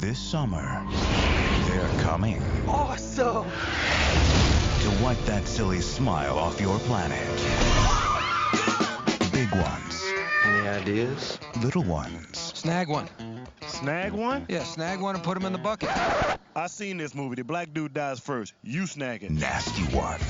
This summer, they're coming. Awesome! To wipe that silly smile off your planet. Big ones. Any ideas? Little ones. Snag one. Snag one? Yeah, snag one and put him in the bucket. I seen this movie. The black dude dies first. You snag it. Nasty ones.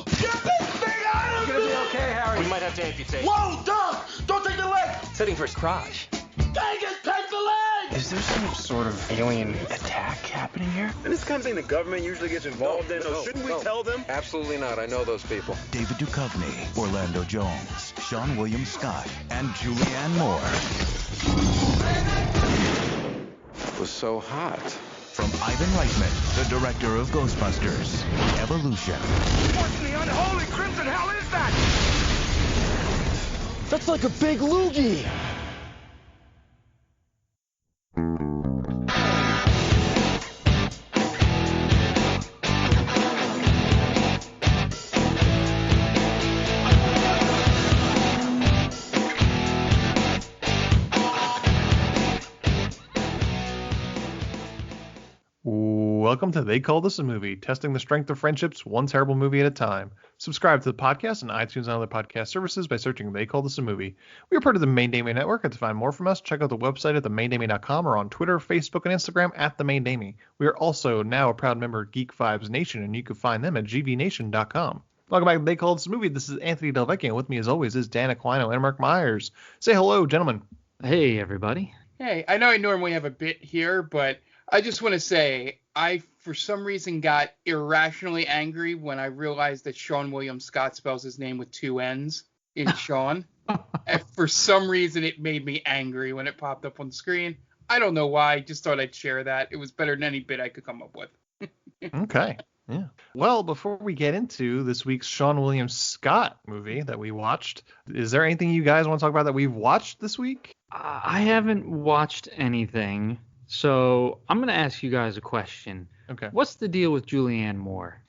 Get this thing out of me! It's gonna be okay, Harry. We might have to amputate. Whoa, Doc! Don't take the leg! Setting for his crotch. Dang it, take the leg! Is there some sort of alien attack happening here? And this kind of thing the government usually gets involved in. So shouldn't we tell them? Absolutely not. I know those people. David Duchovny, Orlando Jones, Seann William Scott, and Julianne Moore. It was so hot. From Ivan Reitman, the director of Ghostbusters, Evolution. What in the unholy crimson hell is that? That's like a big loogie! Welcome to They Call This a Movie, testing the strength of friendships one terrible movie at a time. Subscribe to the podcast on iTunes and other podcast services by searching They Call This a Movie. We are part of the Main Damie Network, and to find more from us, check out the website at themaindamie.com or on Twitter, Facebook, and Instagram at The Main Damie. We are also now a proud member of Geek Vibes Nation, and you can find them at gvnation.com. Welcome back to They Call This a Movie. This is Anthony Delvecchio, and with me as always is Dan Aquino and Mark Myers. Say hello, gentlemen. Hey, everybody. Hey, I know I normally have a bit here, but I just want to say I, for some reason, got irrationally angry when I realized that Seann William Scott spells his name with two N's in Sean. And for some reason, it made me angry when it popped up on the screen. I don't know why. Just thought I'd share that. It was better than any bit I could come up with. Okay. Yeah. Well, before we get into this week's Seann William Scott movie that we watched, is there anything you guys want to talk about that we've watched this week? I haven't watched anything, so I'm going to ask you guys a question. Okay. What's the deal with Julianne Moore?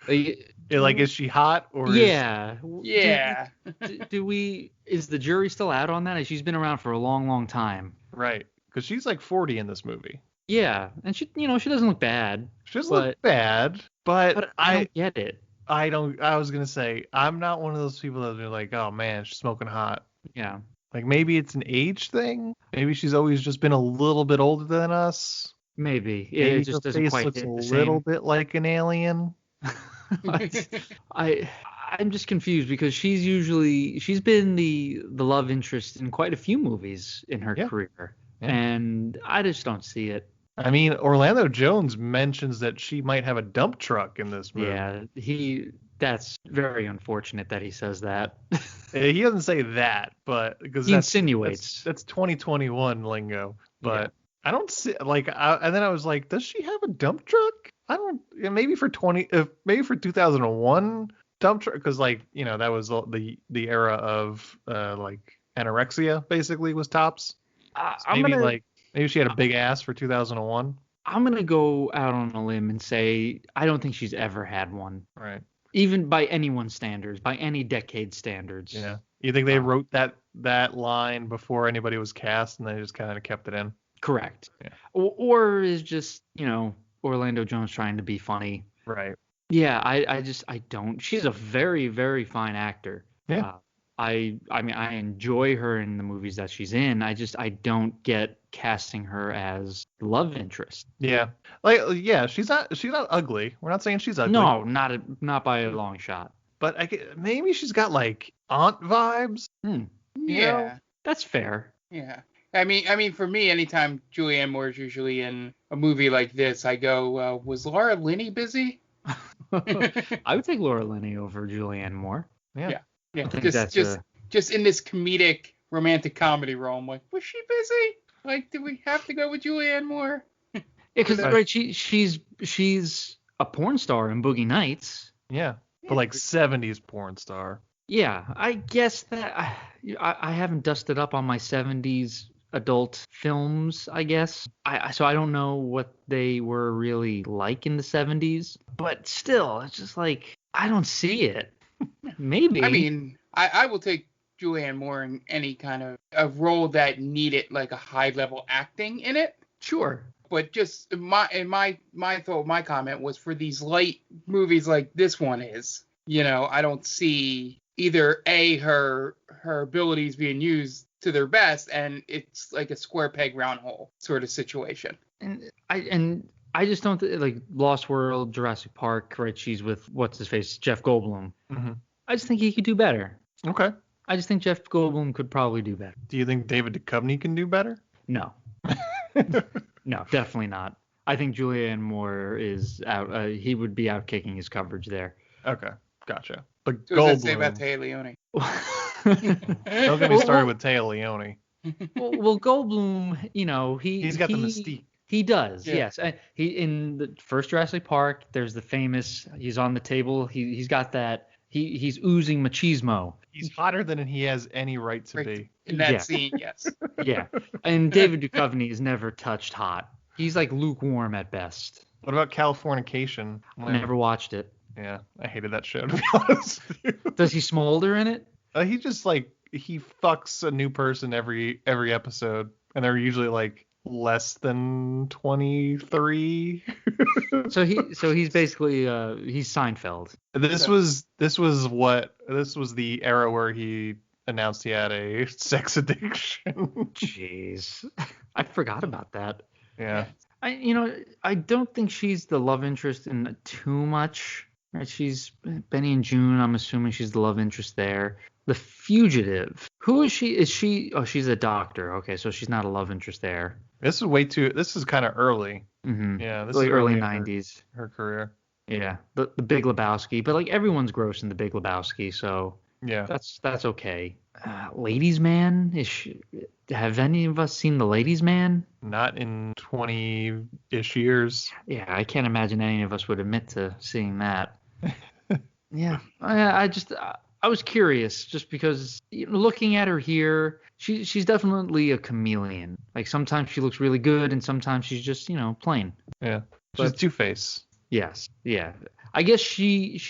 Is she hot or? Yeah. Yeah. Is the jury still out on that? She's been around for a long, long time. Right. Because she's like 40 in this movie. Yeah. And she doesn't look bad. She doesn't look bad, but I don't get it. I was going to say, I'm not one of those people that are like, oh man, she's smoking hot. Yeah. Like maybe it's an age thing. Maybe she's always just been a little bit older than us. Maybe. Maybe it just doesn't quite hit the same. A little bit like an alien. I'm just confused because she's been the love interest in quite a few movies in her career. Yeah. And I just don't see it. I mean, Orlando Jones mentions that she might have a dump truck in this movie. Yeah, that's very unfortunate that he says that. He doesn't say that, but because he insinuates that's 2021 lingo. But I don't see and then I was like, does she have a dump truck? I don't. Maybe for 2001 dump truck, because that was the era of anorexia basically was tops. Maybe she had a big ass for 2001. I'm gonna go out on a limb and say I don't think she's ever had one. Right. Even by anyone's standards, by any decade standards. Yeah. You think they wrote that line before anybody was cast and they just kind of kept it in? Correct. Yeah. Or is just, Orlando Jones trying to be funny. Right. Yeah, I don't. She's a very, very fine actor. Yeah. I mean, I enjoy her in the movies that she's in. I don't get casting her as love interest. Yeah. She's not ugly. We're not saying she's ugly. No, not by a long shot. But maybe she's got aunt vibes. Yeah. That's fair. Yeah. I mean, for me, anytime Julianne Moore is usually in a movie like this, I go, was Laura Linney busy? I would take Laura Linney over Julianne Moore. Yeah. Yeah, just in this comedic romantic comedy role. I'm like, was she busy? Did we have to go with Julianne Moore? Yeah, because she's a porn star in Boogie Nights. Yeah, but 70s porn star. Yeah, I guess that I haven't dusted up on my 70s adult films, I guess. So I don't know what they were really like in the 70s, but still, it's just I don't see it. Maybe. I mean, I will take Julianne Moore in any kind of a role that needed like a high level acting in it. Sure. But just my thought, my comment was for these light movies like this one is, I don't see either her abilities being used to their best, and it's like a square peg round hole sort of situation. And I just don't like Lost World, Jurassic Park, right? She's with what's his face, Jeff Goldblum. Mm-hmm. I just think he could do better. Okay. I just think Jeff Goldblum could probably do better. Do you think David Duchovny can do better? No. No, definitely not. I think Julianne Moore is out. He would be out kicking his coverage there. Okay, gotcha. But So what does that say Goldblum. about Téa Leoni? Don't get me started with Téa Leoni. Well, Goldblum, He's got the mystique. He does, Yeah. yes. He in the first Jurassic Park, there's the famous. He's on the table. He's got that. He's oozing machismo. He's hotter than he has any right to be. In that Yeah. scene, yes. Yeah, and David Duchovny is never touched hot. He's like lukewarm at best. What about Californication? Never watched it. Yeah, I hated that show, to be honest with you. Does he smolder in it? He just he fucks a new person every episode, and they're usually like less than 23. So he's basically he's Seinfeld. This was the era where he announced he had a sex addiction. Jeez, I forgot about that. Yeah. I don't think she's the love interest in too much. Right? She's Benny and June. I'm assuming she's the love interest there. The Fugitive. Who is she? Is she? Oh, she's a doctor. Okay, so she's not a love interest there. This is kind of early. Mm-hmm. Yeah, this really is early in 90s. Her career. Yeah, the Big Lebowski, but like everyone's gross in the Big Lebowski, so Yeah. that's okay. Ladies Man, have any of us seen The Ladies Man? Not in 20-ish years. Yeah, I can't imagine any of us would admit to seeing that. Yeah, I was curious just because looking at her here, she's definitely a chameleon. Like sometimes she looks really good and sometimes she's just plain. Yeah, she's Two-Face. Yes, yeah. I guess she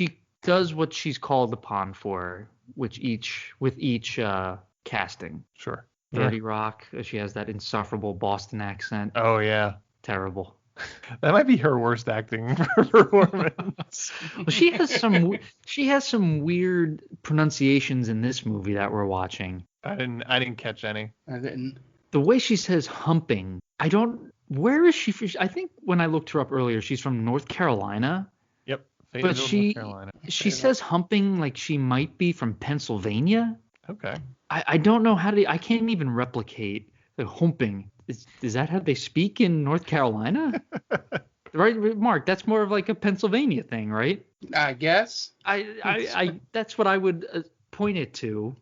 does what she's called upon for, with each casting. Sure. 30 Rock, she has that insufferable Boston accent. Oh yeah. Terrible. That might be her worst acting performance. Well, she has some weird pronunciations in this movie that we're watching. I didn't catch any. I didn't. The way she says humping, where is she? I think when I looked her up earlier, she's from North Carolina. Yep. But North Carolina. she says humping like she might be from Pennsylvania. Okay. I don't know I can't even replicate the humping. Is that how they speak in North Carolina? Right, Mark? That's more of like a Pennsylvania thing, right? I guess. I that's what I would point it to.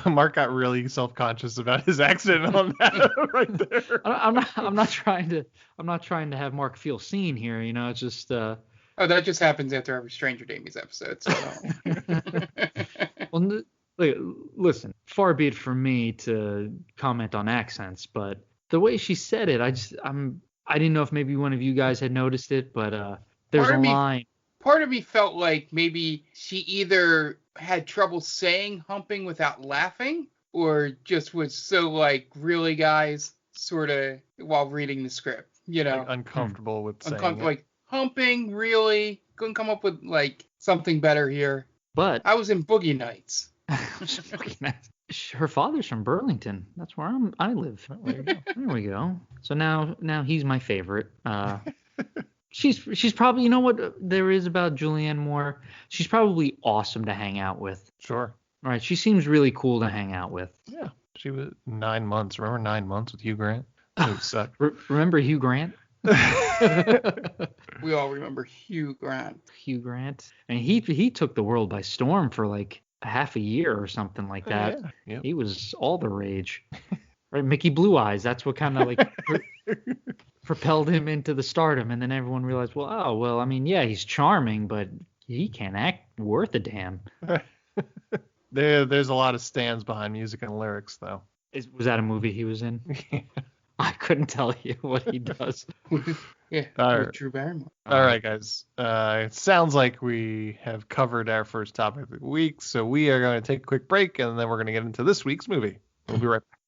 Mark got really self-conscious about his accent on that right there. I'm not trying to have Mark feel seen here. It's just. Oh, that just happens after every Stranger Damies episode. So. Well, listen. Far be it from me to comment on accents, but the way she said it, I didn't know if maybe one of you guys had noticed it, but there's a line. Part of me felt like maybe she either had trouble saying humping without laughing, or just was so like, really, guys, sort of while reading the script, Like uncomfortable with saying it. Like humping, really? Couldn't come up with like something better here. But I was in Boogie Nights. Her father's from Burlington. That's where I live. There we go. So now he's my favorite. She's probably, you know what there is about Julianne Moore? She's probably awesome to hang out with. Sure. Right. She seems really cool to hang out with. Yeah. She was 9 months. Remember 9 months with Hugh Grant? That would suck. Remember Hugh Grant? We all remember Hugh Grant. Hugh Grant. And he took the world by storm for like half a year or something like that. Yeah. Yep. He was all the rage. Right, Mickey Blue Eyes. That's what kind of like propelled him into the stardom. And then everyone realized, well, I mean, yeah, he's charming, but he can't act worth a damn. There's a lot of stands behind music and lyrics, though. Was that a movie he was in? I couldn't tell you what he does. Yeah, All with right. Drew Barrymore. All right, guys. It sounds like we have covered our first topic of the week, so we are going to take a quick break, and then we're going to get into this week's movie. We'll be right back.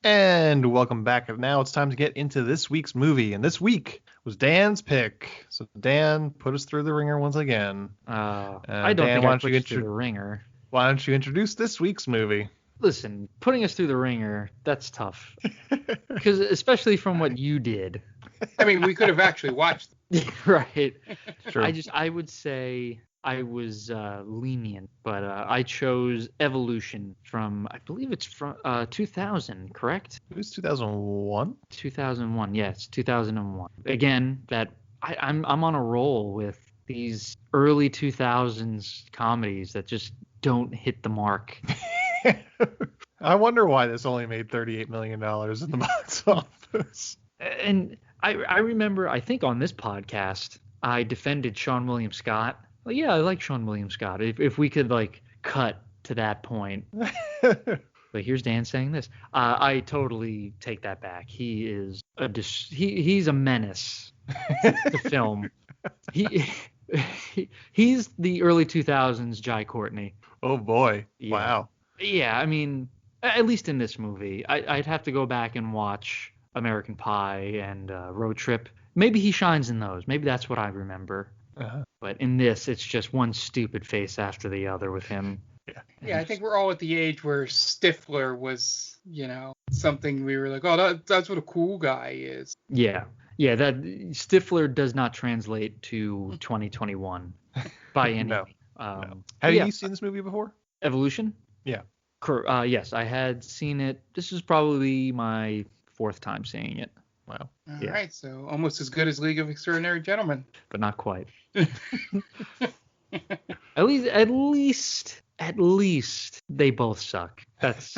And welcome back. And now it's time to get into this week's movie, and this week was Dan's pick. So Dan, put us through the ringer once again. I don't Dan, think I put you through the ringer. Why don't you introduce this week's movie? Listen, putting us through the ringer, that's tough. Because especially from what you did. I mean, we could have actually watched. Right. Sure. I would say I was lenient, but I chose Evolution from, I believe it's from 2000, correct? It was 2001? 2001, yes, 2001. Again, I'm on a roll with these early 2000s comedies that just don't hit the mark. I wonder why this only made $38 million in the box office. And I remember, I think on this podcast, I defended Seann William Scott. Well, yeah, I like Seann William Scott. If we could like cut to that point. But here's Dan saying this. I totally take that back. He is he's a menace to film. He's the early 2000s Jai Courtney. Oh boy! Yeah. Wow. Yeah, I mean, at least in this movie, I'd have to go back and watch American Pie and Road Trip. Maybe he shines in those. Maybe that's what I remember. Uh-huh. But in this, it's just one stupid face after the other with him. Yeah, I think we're all at the age where Stifler was, something we were like, oh, that's what a cool guy is. Yeah, that Stifler does not translate to 2021 by any. No. No. Have you seen this movie before? Evolution? Yeah. Yes, I had seen it. This is probably my fourth time seeing it. Wow. All right, so almost as good as League of Extraordinary Gentlemen. But not quite. At least they both suck. That's.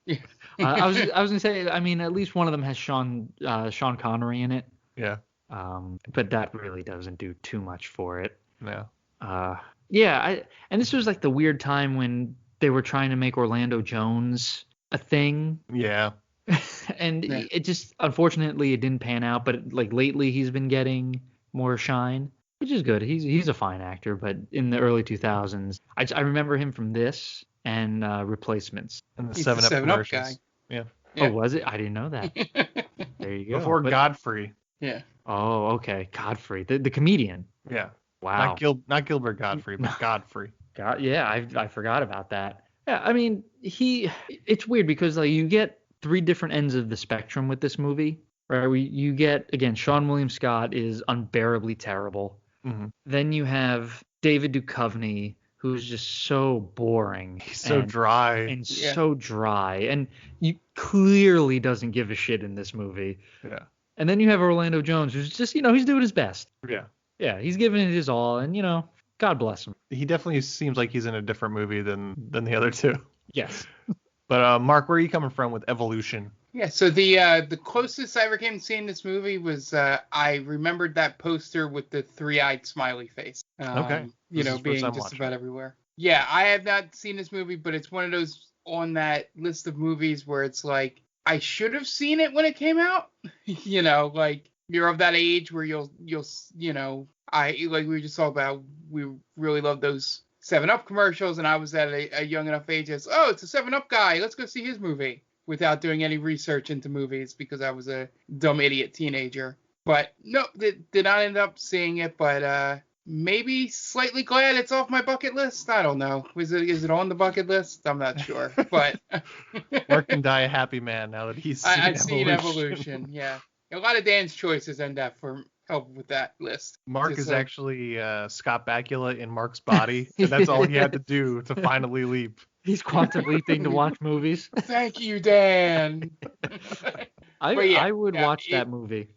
Yeah. I was gonna say. I mean, at least one of them has Sean Connery in it. Yeah. But that really doesn't do too much for it. No. And this was like the weird time when they were trying to make Orlando Jones a thing. Yeah. And it just, unfortunately, it didn't pan out. But like lately, he's been getting more shine, which is good. He's a fine actor. But in the early 2000s, I remember him from this and Replacements. And the He's 7-Up the 7-Up commercials. guy. Yeah. Oh, was it? I didn't know that. There you go. Before Godfrey. Yeah. Oh, okay. Godfrey, the comedian. Yeah. Wow. Not Gilbert Godfrey, but Godfrey. God, yeah, I forgot about that. Yeah, I mean, it's weird because like you get three different ends of the spectrum with this movie, right? You get, again, Seann William Scott is unbearably terrible. Mm-hmm. Then you have David Duchovny, who's just so boring. He's so dry. And so dry. And you clearly doesn't give a shit in this movie. Yeah. And then you have Orlando Jones, who's just, he's doing his best. Yeah. Yeah, he's giving it his all, and, God bless him. He definitely seems like he's in a different movie than the other two. Yes. But Mark, where are you coming from with Evolution? Yeah, so the closest I ever came to seeing this movie was I remembered that poster with the three-eyed smiley face. Okay. Being just about everywhere. Yeah, I have not seen this movie, but it's one of those on that list of movies where it's like, I should have seen it when it came out. Like you're of that age where you'll like we just talked about, we really love those 7-Up commercials, and I was at a young enough age as, oh, it's a 7-Up guy, let's go see his movie, without doing any research into movies because I was a dumb idiot teenager. But no, did not end up seeing it, but maybe slightly glad it's off my bucket list. I don't know. Is it on the bucket list? I'm not sure. But Mark can die a happy man now that he's seen I've seen Evolution. Yeah. A lot of Dan's choices end up for help with that list. Mark is actually Scott Bakula in Mark's body, and that's all he had to do to finally leap. He's quantum leaping to watch movies. Thank you, Dan. I would watch that movie.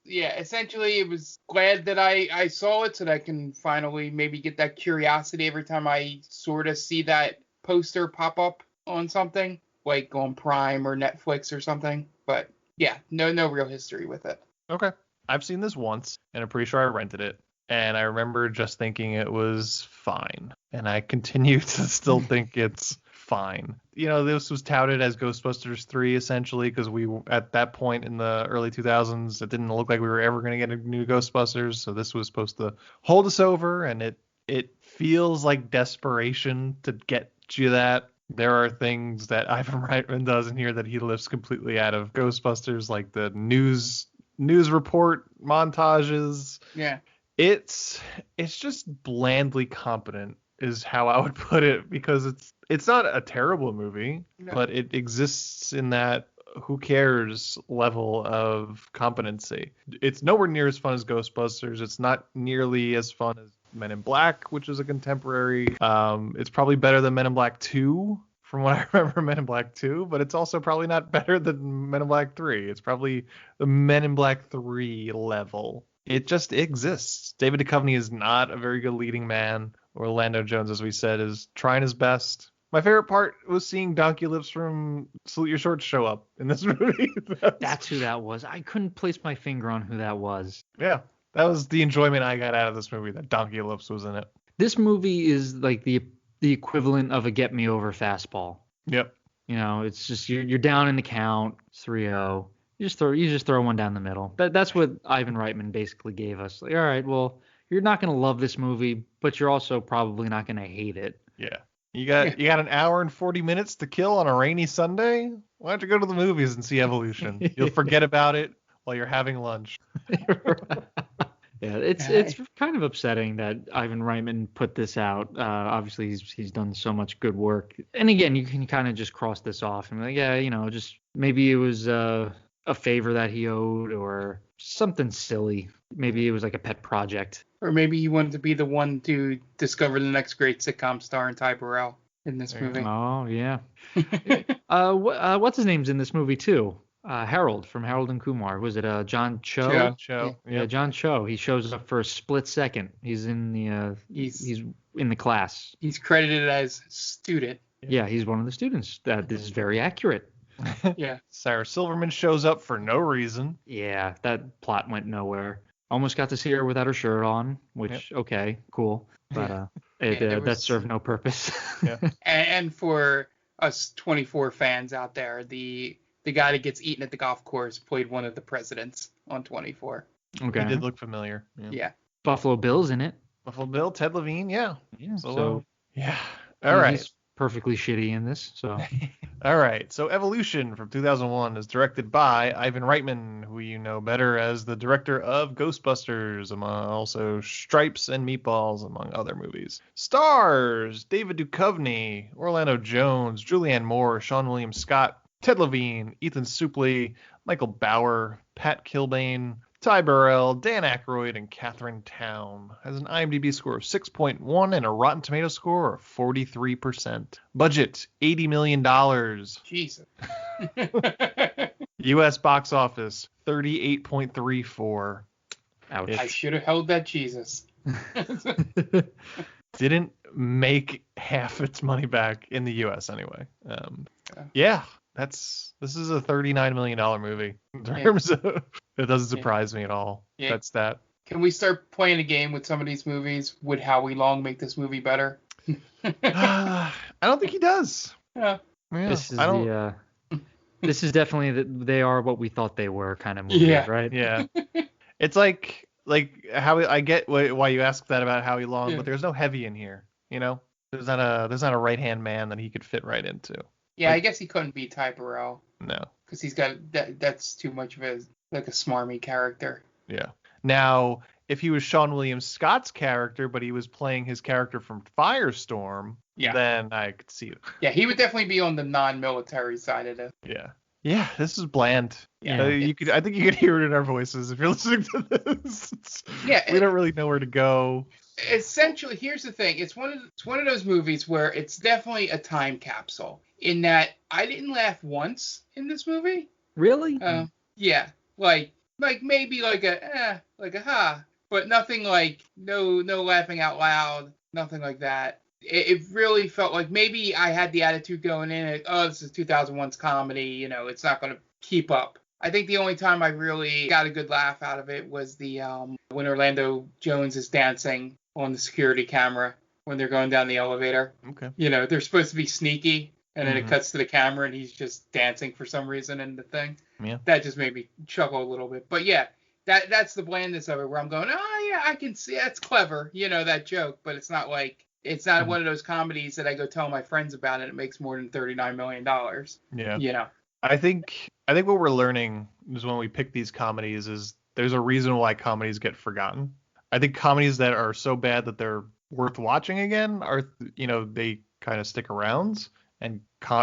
Yeah, essentially it was glad that I saw it so that I can finally maybe get that curiosity every time I sort of see that poster pop up on something, like on Prime or Netflix or something. But yeah, no real history with it. Okay. I've seen this once, and I'm pretty sure I rented it. And I remember just thinking it was fine. And I continue to still think it's fine. You know, this was touted as Ghostbusters 3 essentially because we at that point in the early 2000s, it didn't look like we were ever going to get a new Ghostbusters. So this was supposed to hold us over, and it feels like desperation to get you that. There are things that Ivan Reitman does in here that he lifts completely out of Ghostbusters, like the news report montages. Yeah. It's just blandly competent is how I would put it, because it's not a terrible movie, but it exists in that who cares level of competency. It's nowhere near as fun as Ghostbusters. It's not nearly as fun as Men in Black, which is a contemporary. It's probably better than Men in Black 2, from what I remember Men in Black 2, but it's also probably not better than Men in Black 3. It's probably the Men in Black 3 level. It just exists. David Duchovny is not a very good leading man. Orlando Jones, as we said, is trying his best. My favorite part was seeing Donkey Lips from Salute Your Shorts show up in this movie. That's who that was. I couldn't place my finger on who that was. Yeah, that was the enjoyment I got out of this movie, that Donkey Lips was in it. This movie is like the equivalent of a get me over fastball. Yep. You know, it's just you're down in the count, 3-0. You just throw one down the middle. That's what Ivan Reitman basically gave us. Like, all right, well, you're not going to love this movie, but you're also probably not going to hate it. Yeah. You got an hour and 40 minutes to kill on a rainy Sunday? Why don't you go to the movies and see Evolution? You'll forget about it while you're having lunch. Yeah, it's kind of upsetting that Ivan Reitman put this out. Obviously, he's done so much good work. And again, you can kind of just cross this off and be like, yeah, you know, just maybe it was a favor that he owed or something silly. Maybe it was like a pet project. Or maybe he wanted to be the one to discover the next great sitcom star in Ty Burrell in this movie. Oh, yeah. What's his name's in this movie, too? Harold from Harold and Kumar. Was it John Cho? Cho. Yeah, John Cho. He shows up for a split second. He's in the he's in the class. He's credited as student. Yeah, he's one of the students. This is very accurate. Yeah. Sarah Silverman shows up for no reason. Yeah, that plot went nowhere. Almost got to see her without her shirt on, which, okay, cool. But that served no purpose. Yeah. And for us 24 fans out there, the guy that gets eaten at the golf course played one of the presidents on 24. Okay. He did look familiar. Yeah. Buffalo Bill's in it. Buffalo Bill, Ted Levine, yeah. So yeah. All right. He's perfectly shitty in this, so. All right. So Evolution from 2001 is directed by Ivan Reitman, who you know better as the director of Ghostbusters, among also Stripes and Meatballs, among other movies. Stars: David Duchovny, Orlando Jones, Julianne Moore, Seann William Scott, Ted Levine, Ethan Suplee, Michael Bauer, Pat Kilbane, Ty Burrell, Dan Aykroyd, and Catherine Town. Has an IMDb score of 6.1 and a Rotten Tomatoes score of 43%. Budget, $80 million. Jesus. U.S. box office, 38.34. Ouch. I should have held that Jesus. Didn't make half its money back in the U.S. anyway. Yeah. This is a $39 million movie in terms of, it doesn't surprise me at all. Yeah. That's that. Can we start playing a game with some of these movies? Would Howie Long make this movie better? I don't think he does. Yeah. This is definitely they are what we thought they were kind of movies, right? Yeah. It's like Howie. I get why you ask that about Howie Long, but there's no heavy in here. You know, there's not a right hand man that he could fit right into. Yeah, I guess he couldn't be Ty Burrell. No. Because he's got that's too much of a smarmy character. Yeah. Now, if he was Seann William Scott's character, but he was playing his character from Firestorm, then I could see it. Yeah, he would definitely be on the non-military side of it. Yeah. Yeah, this is bland. Yeah. I think you could hear it in our voices if you're listening to this. We don't really know where to go. Essentially, here's the thing. It's one of those movies where it's definitely a time capsule in that I didn't laugh once in this movie. Really? Yeah. Like maybe like a ha, but nothing like no laughing out loud, nothing like that. It really felt like maybe I had the attitude going in, this is 2001's comedy, you know, it's not going to keep up. I think the only time I really got a good laugh out of it was the when Orlando Jones is dancing on the security camera when they're going down the elevator. Okay. You know, they're supposed to be sneaky, and then it cuts to the camera and he's just dancing for some reason in the thing. Yeah. That just made me chuckle a little bit. But yeah, that's the blandness of it, where I'm going, oh yeah, I can see that's clever, that joke, but it's not like, it's not one of those comedies that I go tell my friends about and it makes more than $39 million. Yeah. I think what we're learning is when we pick these comedies is there's a reason why comedies get forgotten. I think comedies that are so bad that they're worth watching again are, they kind of stick around, and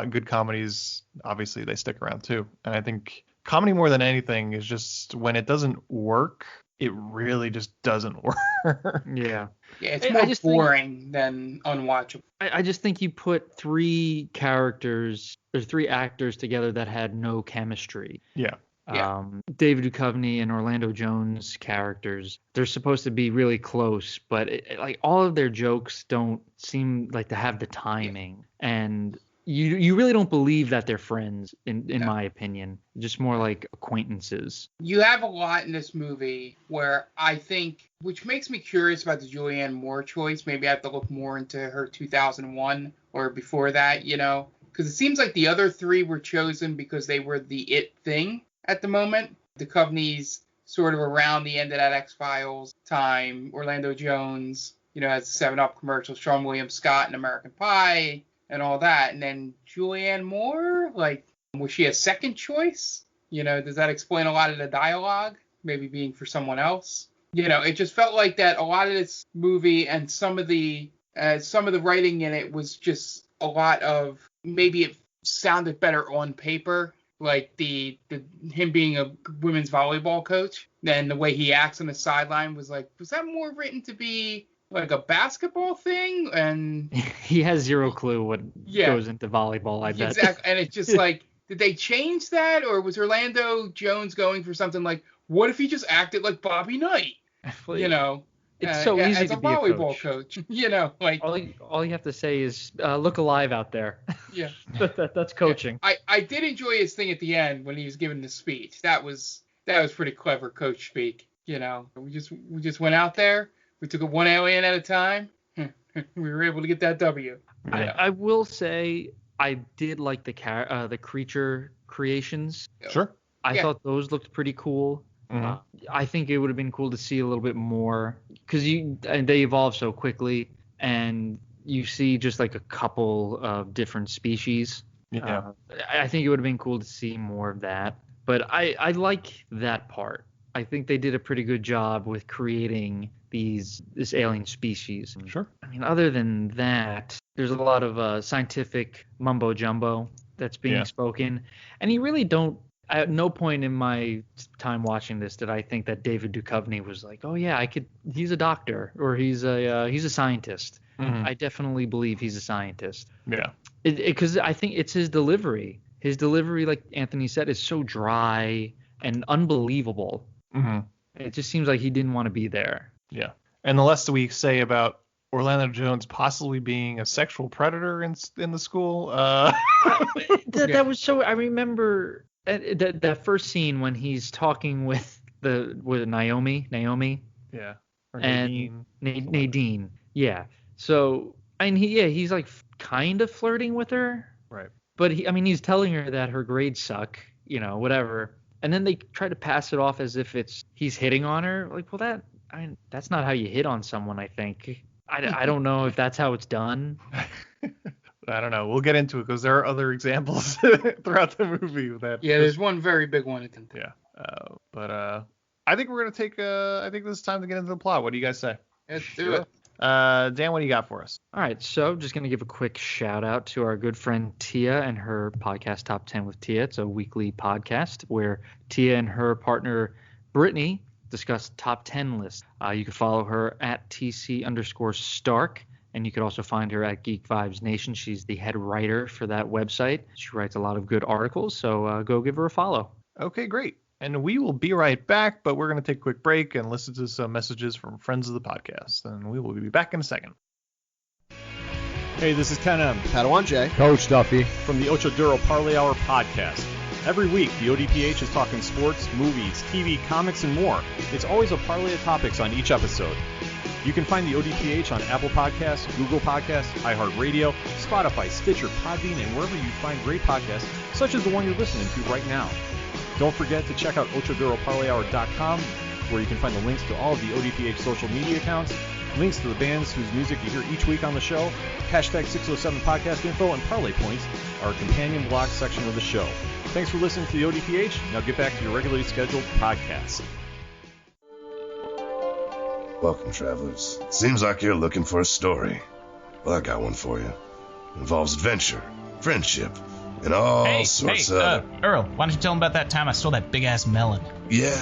good comedies, obviously, they stick around too. And I think comedy more than anything is just when it doesn't work, it really just doesn't work. Yeah. Yeah, it's more boring than unwatchable. I just think you put three actors together that had no chemistry. Yeah. David Duchovny and Orlando Jones characters, they're supposed to be really close, but all of their jokes don't seem like to have the timing, and you really don't believe that they're friends in my opinion, just more like acquaintances. You have a lot in this movie where I think, which makes me curious about the Julianne Moore choice. Maybe I have to look more into her 2001 or before that, because it seems like the other three were chosen because they were the it thing at the moment. Duchovny's sort of around the end of that X-Files time. Orlando Jones, has the 7-Up commercial. Seann William Scott in American Pie and all that. And then Julianne Moore, was she a second choice? Does that explain a lot of the dialogue? Maybe being for someone else? It just felt like that a lot of this movie and some of the writing in it was just a lot of, maybe it sounded better on paper, like the him being a women's volleyball coach, then the way he acts on the sideline was that more written to be like a basketball thing? And he has zero clue what goes into volleyball, I bet. Exactly. And it's just did they change that, or was Orlando Jones going for something like, what if he just acted like Bobby Knight? It's so easy as to a be volleyball a coach. All you have to say is look alive out there. Yeah. That's coaching. Yeah. I did enjoy his thing at the end when he was giving the speech. That was pretty clever coach speak. We just went out there. We took it one alien at a time. We were able to get that W. I will say I did like the creature creations. Sure. I thought those looked pretty cool. Mm-hmm. I think it would have been cool to see a little bit more, because they evolve so quickly, and you see just a couple of different species. Yeah. I think it would have been cool to see more of that, but I like that part. I think they did a pretty good job with creating this alien species. Sure. I mean, other than that, there's a lot of scientific mumbo jumbo that's being spoken, and you really don't. At no point in my time watching this did I think that David Duchovny was like, oh yeah, he's a doctor, or he's a scientist. Mm-hmm. I definitely believe he's a scientist. Yeah. Because I think it's his delivery. His delivery, like Anthony said, is so dry and unbelievable. Mm-hmm. It just seems like he didn't want to be there. Yeah. And the less we say about Orlando Jones possibly being a sexual predator in the school. That was so. I remember that first scene when he's talking with Naomi. Yeah. Or Nadine. Nadine. Yeah. So he's kind of flirting with her. Right. But he's telling her that her grades suck, whatever. And then they try to pass it off as if he's hitting on her. That's not how you hit on someone, I think. I don't know if that's how it's done. I don't know. We'll get into it because there are other examples throughout the movie that. Yeah, there's one very big one. Yeah. But I think we're gonna take. I think this is time to get into the plot. What do you guys say? Let's do it. Dan, what do you got for us? All right, so just going to give a quick shout out to our good friend Tia and her podcast Top 10 with Tia. It's a weekly podcast where Tia and her partner Brittany discuss top 10 lists. You can follow her at TC_Stark, and you can also find her at Geek Vibes Nation. She's the head writer for that website. She writes a lot of good articles, so go give her a follow. Okay, great. And we will be right back, but we're going to take a quick break and listen to some messages from friends of the podcast. And we will be back in a second. Hey, this is Ken M. Padawan J. Coach Duffy. From the Ocho Duro Parlay Hour podcast. Every week, the ODPH is talking sports, movies, TV, comics, and more. It's always a parlay of topics on each episode. You can find the ODPH on Apple Podcasts, Google Podcasts, iHeartRadio, Spotify, Stitcher, Podbean, and wherever you find great podcasts, such as the one you're listening to right now. Don't forget to check out OchoDuroParlayHour.com, where you can find the links to all of the ODPH social media accounts, links to the bands whose music you hear each week on the show, hashtag 607 podcast info, and parlay points, our companion blog section of the show. Thanks for listening to the ODPH. Now get back to your regularly scheduled podcast. Welcome, travelers. Seems like you're looking for a story. Well, I got one for you. It involves adventure, friendship, and all sorts of... Earl, why don't you tell him about that time I stole that big-ass melon? Yeah,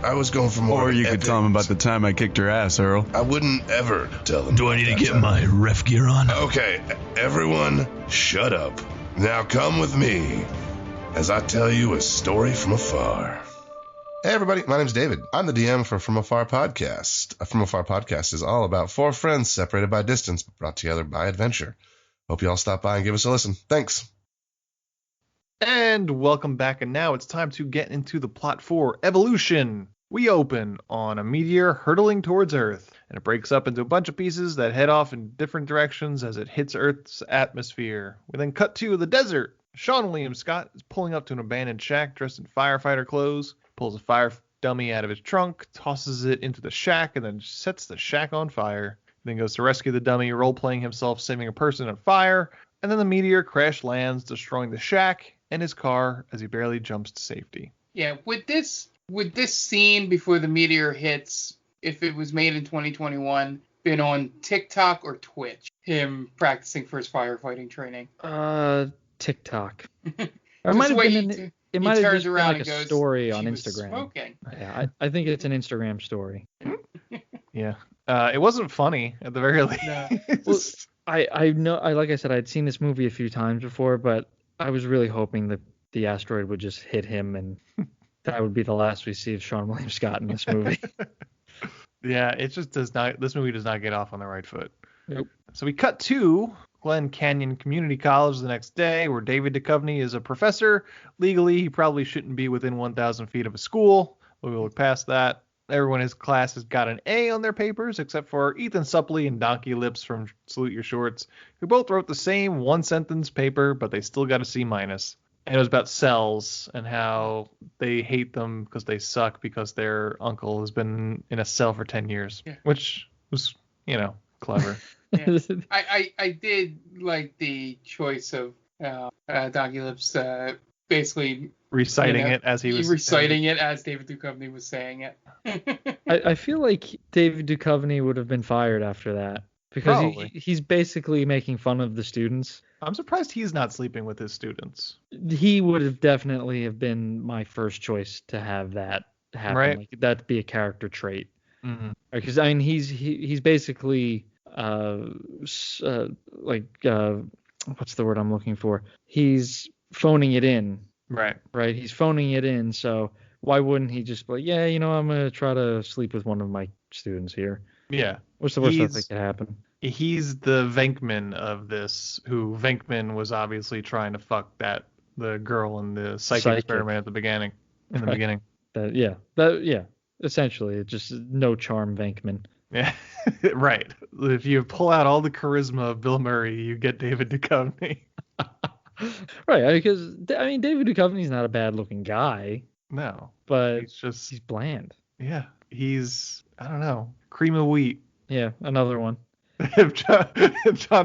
I was going for more... Or you could tell him about the time I kicked her ass, Earl. I wouldn't ever tell him. Do I need to get my ref gear on? Okay, everyone, shut up. Now come with me as I tell you a story from afar. Hey everybody, my name's David. I'm the DM for From Afar Podcast. A From Afar Podcast is all about four friends separated by distance, but brought together by adventure. Hope you all stop by and give us a listen. Thanks. And welcome back, and now it's time to get into the plot for Evolution. We open on a meteor hurtling towards Earth, and it breaks up into a bunch of pieces that head off in different directions as it hits Earth's atmosphere. We then cut to the desert. Seann William Scott is pulling up to an abandoned shack dressed in firefighter clothes, pulls a fire dummy out of his trunk, tosses it into the shack, and then sets the shack on fire. Then goes to rescue the dummy, role-playing himself saving a person on fire, and then the meteor crash lands, destroying the shack and his car as he barely jumps to safety. Yeah, would this scene before the meteor hits, if it was made in 2021, been on TikTok or Twitch? Him practicing for his firefighting training. TikTok. It might have been. It might have just been like a goes, story on Instagram. Smoking. Yeah, I think it's an Instagram story. Yeah. It wasn't funny at the very least. No. Well, I know. Like I said, I'd seen this movie a few times before, but I was really hoping that the asteroid would just hit him, and that would be the last we see of Seann William Scott in this movie. Yeah, it just does not. This movie does not get off on the right foot. Nope. So we cut to Glen Canyon Community College the next day, where David Duchovny is a professor. Legally, he probably shouldn't be within 1,000 feet of a school, but we'll look past that. Everyone in his class has got an A on their papers, except for Ethan Suppley and Donkey Lips from Salute Your Shorts, who both wrote the same one-sentence paper, but they still got a C-. And it was about cells and how they hate them because they suck because their uncle has been in a cell for 10 years, which was, clever. Yeah. I did like the choice of Donkey Lips basically reciting it as he was reciting it as David Duchovny was saying it. I feel like David Duchovny would have been fired after that because he's basically making fun of the students. I'm surprised he's not sleeping with his students. He would have definitely have been my first choice to have that happen. Right. Like that be a character trait. Mm-hmm. Because I mean he's basically what's the word I'm looking for? He's phoning it in. Right. He's phoning it in. So why wouldn't he just be like, yeah, I'm going to try to sleep with one of my students here. Yeah. What's the worst that could happen? He's the Venkman of this, who Venkman was obviously trying to fuck the girl in the psychic experiment at the beginning. In the beginning. Essentially, it's just no charm Venkman. Yeah. Right. If you pull out all the charisma of Bill Murray, you get David Duchovny. Right, because David Duchovny's not a bad-looking guy. No, but he's bland. Yeah, he's cream of wheat. Yeah, another one. If John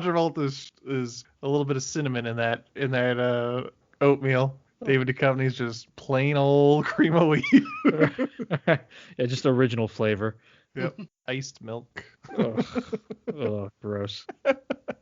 Travolta is a little bit of cinnamon in that oatmeal, David Duchovny's just plain old cream of wheat. Yeah, just original flavor. Yep, iced milk. Oh, gross.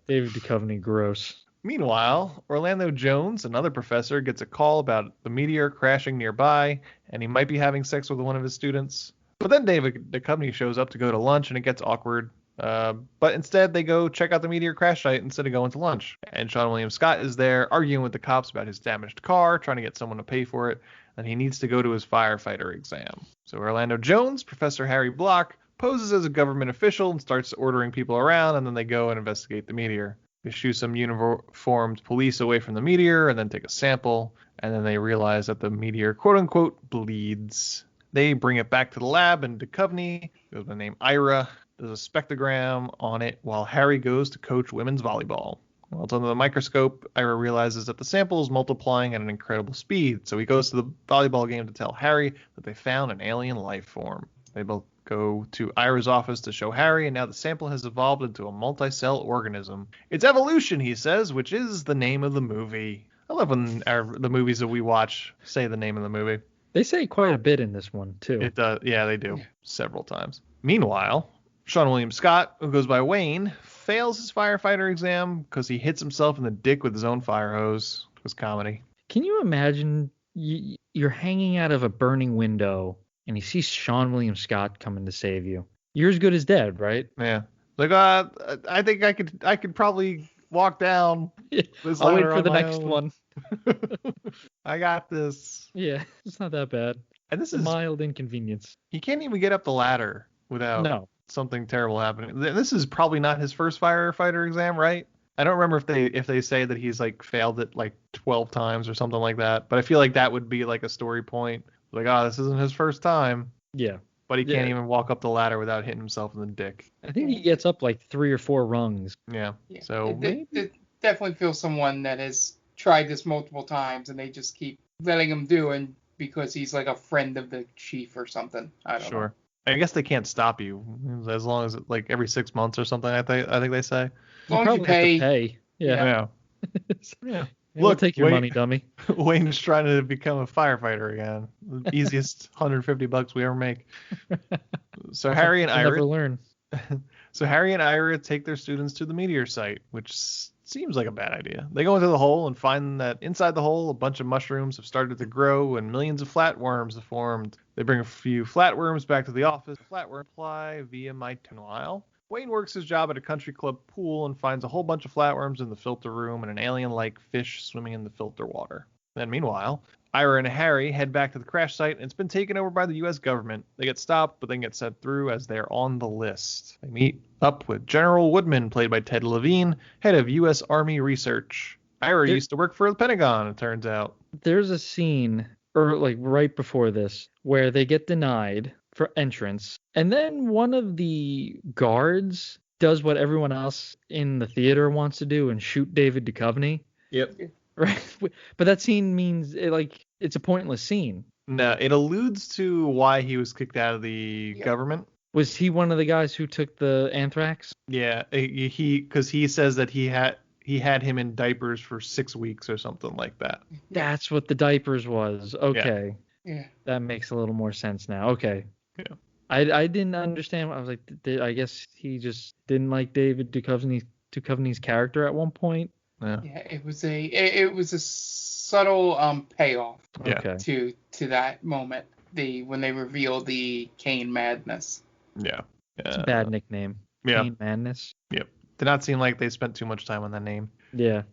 David Duchovny, gross. Meanwhile, Orlando Jones, another professor, gets a call about the meteor crashing nearby, and he might be having sex with one of his students. But then David Duchovny shows up to go to lunch, and it gets awkward. But instead, they go check out the meteor crash site instead of going to lunch. And Seann William Scott is there arguing with the cops about his damaged car, trying to get someone to pay for it, and he needs to go to his firefighter exam. So Orlando Jones, Professor Harry Block, poses as a government official and starts ordering people around, and then they go and investigate the meteor. They shoo some uniformed police away from the meteor and then take a sample, and then they realize that the meteor, quote-unquote, bleeds. They bring it back to the lab, and Duchovny, goes by the name Ira, There's a spectrogram on it while Harry goes to coach women's volleyball. While it's under the microscope, Ira realizes that the sample is multiplying at an incredible speed, so he goes to the volleyball game to tell Harry that they found an alien life form. They both go to Ira's office to show Harry, and now the sample has evolved into a multi-cell organism. It's evolution, he says, which is the name of the movie. I love when the movies that we watch say the name of the movie. They say quite a bit in this one, too. It does. Yeah, they do. Several times. Meanwhile, Seann William Scott, who goes by Wayne, fails his firefighter exam because he hits himself in the dick with his own fire hose. It was comedy. Can you imagine you're hanging out of a burning window and you see Seann William Scott coming to save you? You're as good as dead, right? Yeah. Like, I think I could probably walk down this I'll wait ladder for on the my next own. one. I got this. Yeah, it's not that bad. And this It's is a mild inconvenience. He can't even get up the ladder without something terrible happening. This is probably not his first firefighter exam, right? I don't remember if they say that he's like failed it like 12 times or something like that. But I feel like that would be like a story point. Like, this isn't his first time. Yeah. But he can't even walk up the ladder without hitting himself in the dick. I think he gets up like 3 or 4 rungs. Yeah. So it definitely feels someone that has tried this multiple times and they just keep letting him do it because he's like a friend of the chief or something. I don't know. I guess they can't stop you as long as like every 6 months or something. I think they say. As long as you pay. Yeah. Yeah. We'll take your money, dummy. Wayne's trying to become a firefighter again. The easiest $150 we ever make. So Harry and Ira never learn. So Harry and Ira take their students to the meteor site, which seems like a bad idea. They go into the hole and find that inside the hole, a bunch of mushrooms have started to grow and millions of flatworms have formed. They bring a few flatworms back to the office. Flatworms fly via my tunnel aisle. Wayne works his job at a country club pool and finds a whole bunch of flatworms in the filter room and an alien-like fish swimming in the filter water. Then meanwhile, Ira and Harry head back to the crash site, and it's been taken over by the U.S. government. They get stopped, but then get sent through as they're on the list. They meet up with General Woodman, played by Ted Levine, head of U.S. Army Research. Ira used to work for the Pentagon, it turns out. There's a scene, or like right before this, where they get denied for entrance, and then one of the guards does what everyone else in the theater wants to do and shoot David Duchovny. Yep. Right. But that scene means it's a pointless scene. No, it alludes to why he was kicked out of the government. Was he one of the guys who took the anthrax? Yeah, because he says that he had him in diapers for 6 weeks or something like that. That's what the diapers was. Okay. Yeah. That makes a little more sense now. Okay. Yeah. I didn't understand. I was like, I guess he just didn't like David Duchovny's character at one point. Yeah, it was a subtle payoff to that moment. When they revealed the Kane Madness. Yeah. It's a bad nickname. Yeah. Kane Madness. Yep. Did not seem like they spent too much time on that name. Yeah.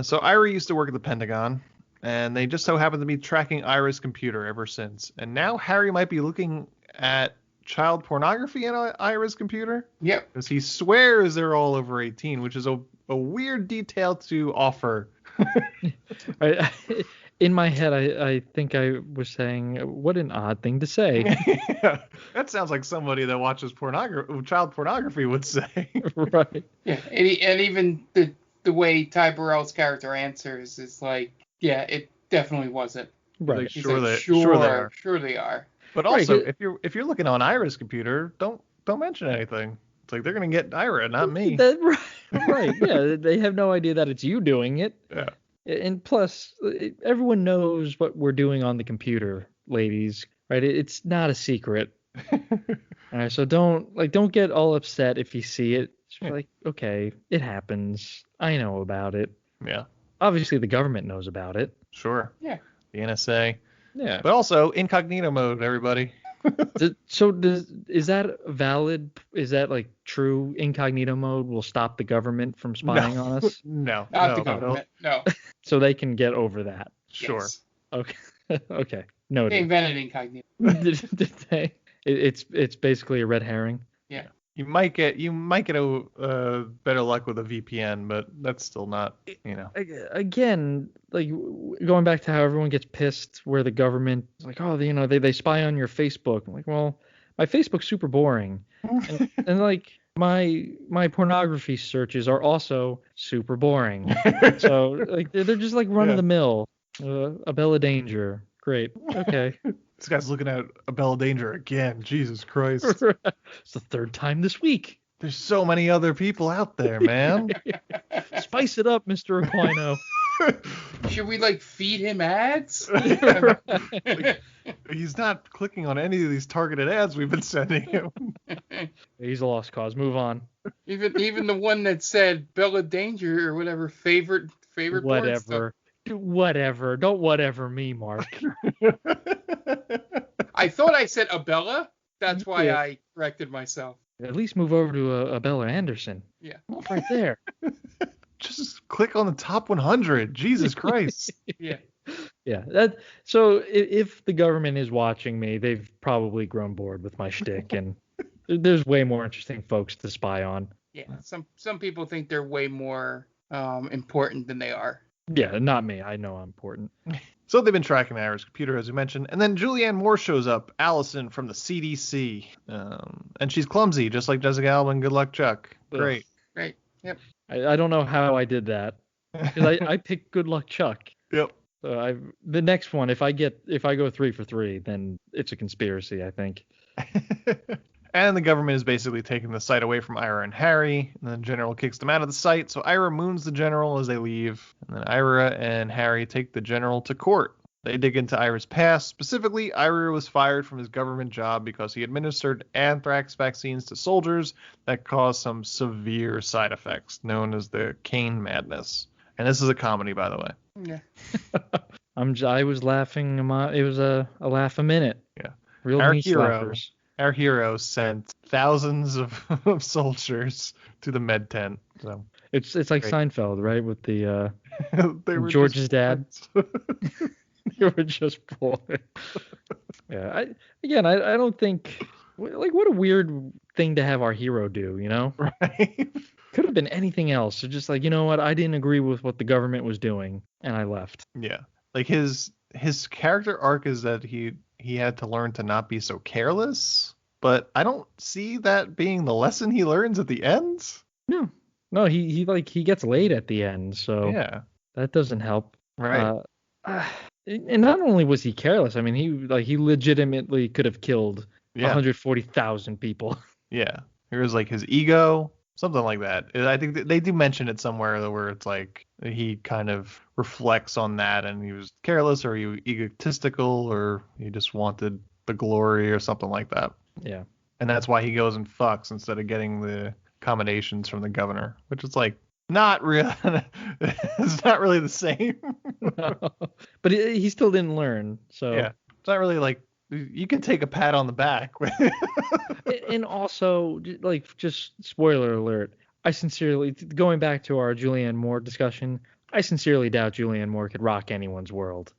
So Ira used to work at the Pentagon, and they just so happen to be tracking Ira's computer ever since. And now Harry might be looking at child pornography in Ira's computer. Yep. Because he swears they're all over 18, which is a weird detail to offer. In my head, I think I was saying, what an odd thing to say. Yeah, that sounds like somebody that watches child pornography would say. Right. Yeah, and even the way Ty Burrell's character answers is like, yeah, it definitely wasn't. Right. Like, sure they are. But also, if you're looking on Ira's computer, don't mention anything. It's like they're gonna get Ira, not me. Right. Yeah, they have no idea that it's you doing it. Yeah. And plus, everyone knows what we're doing on the computer, ladies. Right? It's not a secret. All right. So don't get all upset if you see it. Just like, okay, it happens. I know about it. Yeah. Obviously, the government knows about it. Sure. Yeah. The NSA. Yeah. But also incognito mode, everybody. Is that valid? Is that like true? Incognito mode will stop the government from spying on us? No. Not the government. No. So they can get over that. Sure. Yes. Okay. Okay. Noted. They invented incognito. Did they? It's basically a red herring. Yeah. You might get a better luck with a VPN, but that's still not, Again, like going back to how everyone gets pissed where the government is like, oh, they spy on your Facebook. I'm like, well, my Facebook's super boring. And like my pornography searches are also super boring. So like they're just like run of the mill. A Bella Danger. Great. Okay. This guy's looking at a Bella Danger again. Jesus Christ. It's the third time this week. There's so many other people out there, man. Spice it up, Mr. Aquino. Should we like feed him ads? Like, he's not clicking on any of these targeted ads we've been sending him. He's a lost cause. Move on. Even the one that said Bella Danger or whatever favorite whatever. Whatever. Don't whatever me, Mark. I thought I said Abella. That's why I corrected myself. At least move over to a Bella Anderson. Yeah. Right there. Just click on the top 100. Jesus Christ. Yeah. Yeah. So if the government is watching me, they've probably grown bored with my shtick, and there's way more interesting folks to spy on. Yeah. Some people think they're way more important than they are. Yeah, not me. I know I'm important. So they've been tracking Ira's computer, as we mentioned. And then Julianne Moore shows up, Allison from the CDC. And she's clumsy, just like Jessica Alba and Good Luck Chuck. Great. Great. Yep. I don't know how I did that. Because I picked Good Luck Chuck. Yep. So the next one, if I go 3 for 3, then it's a conspiracy, I think. And the government is basically taking the site away from Ira and Harry, and the general kicks them out of the site, so Ira moons the general as they leave, and then Ira and Harry take the general to court. They dig into Ira's past. Specifically, Ira was fired from his government job because he administered anthrax vaccines to soldiers that caused some severe side effects, known as the cane madness. And this is a comedy, by the way. Yeah. I was laughing. It was a laugh a minute. Yeah. Real niche laughers. Our hero sent thousands of soldiers to the med tent. So it's like great. Seinfeld, right? With the they were George's dad. They were just bored. Yeah. I don't think, like, what a weird thing to have our hero do, you know? Right. Could have been anything else. So just like, you know what? I didn't agree with what the government was doing, and I left. Yeah. Like his character arc is that he had to learn to not be so careless, but I don't see that being the lesson he learns at the end. No, he gets laid at the end, so yeah, that doesn't help. Right. And not only was he careless, I mean, he legitimately could have killed 140,000 people. Yeah. It was like his ego, something like that. I think they do mention it somewhere where it's like he kind of reflects on that, and he was careless, or he was egotistical, or he just wanted the glory or something like that. Yeah. And that's why he goes and fucks instead of getting the accommodations from the governor, which is like not real. It's not really the same. No. But he still didn't learn. So yeah, it's not really like you can take a pat on the back. And also, like, just spoiler alert, I sincerely, going back to our Julianne Moore discussion, I sincerely doubt Julianne Moore could rock anyone's world.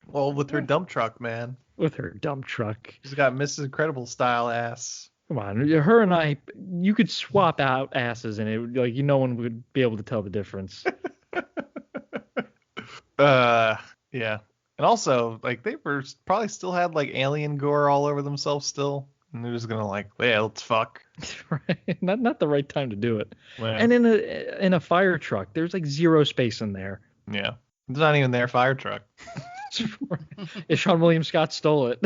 Well, with her dump truck, man. With her dump truck. She's got Mrs. Incredible style ass. Come on, her and I, you could swap out asses and it, like, no one would be able to tell the difference. Yeah. And also, like, they were probably still had like alien gore all over themselves still. And they're just gonna like, yeah, let's fuck. Right. Not the right time to do it. Yeah. And in a fire truck, there's like zero space in there. Yeah. It's not even their fire truck. Yeah, Seann William Scott stole it.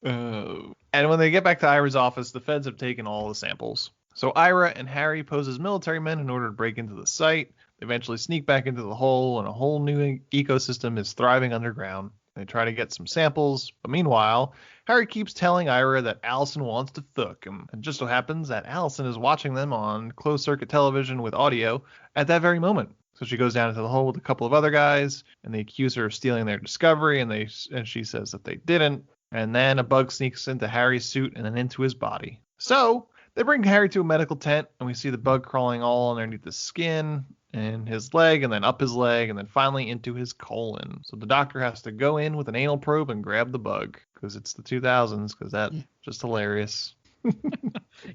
And when they get back to Ira's office, the feds have taken all the samples. So Ira and Harry pose as military men in order to break into the site. They eventually sneak back into the hole, and a whole new ecosystem is thriving underground. They try to get some samples, but meanwhile, Harry keeps telling Ira that Allison wants to fuck him. It just so happens that Allison is watching them on closed-circuit television with audio at that very moment. So she goes down into the hole with a couple of other guys, and they accuse her of stealing their discovery, and she says that they didn't. And then a bug sneaks into Harry's suit and then into his body. So they bring Harry to a medical tent, and we see the bug crawling all underneath the skin and his leg, and then up his leg, and then finally into his colon. So the doctor has to go in with an anal probe and grab the bug, because it's the 2000s, because that's just hilarious.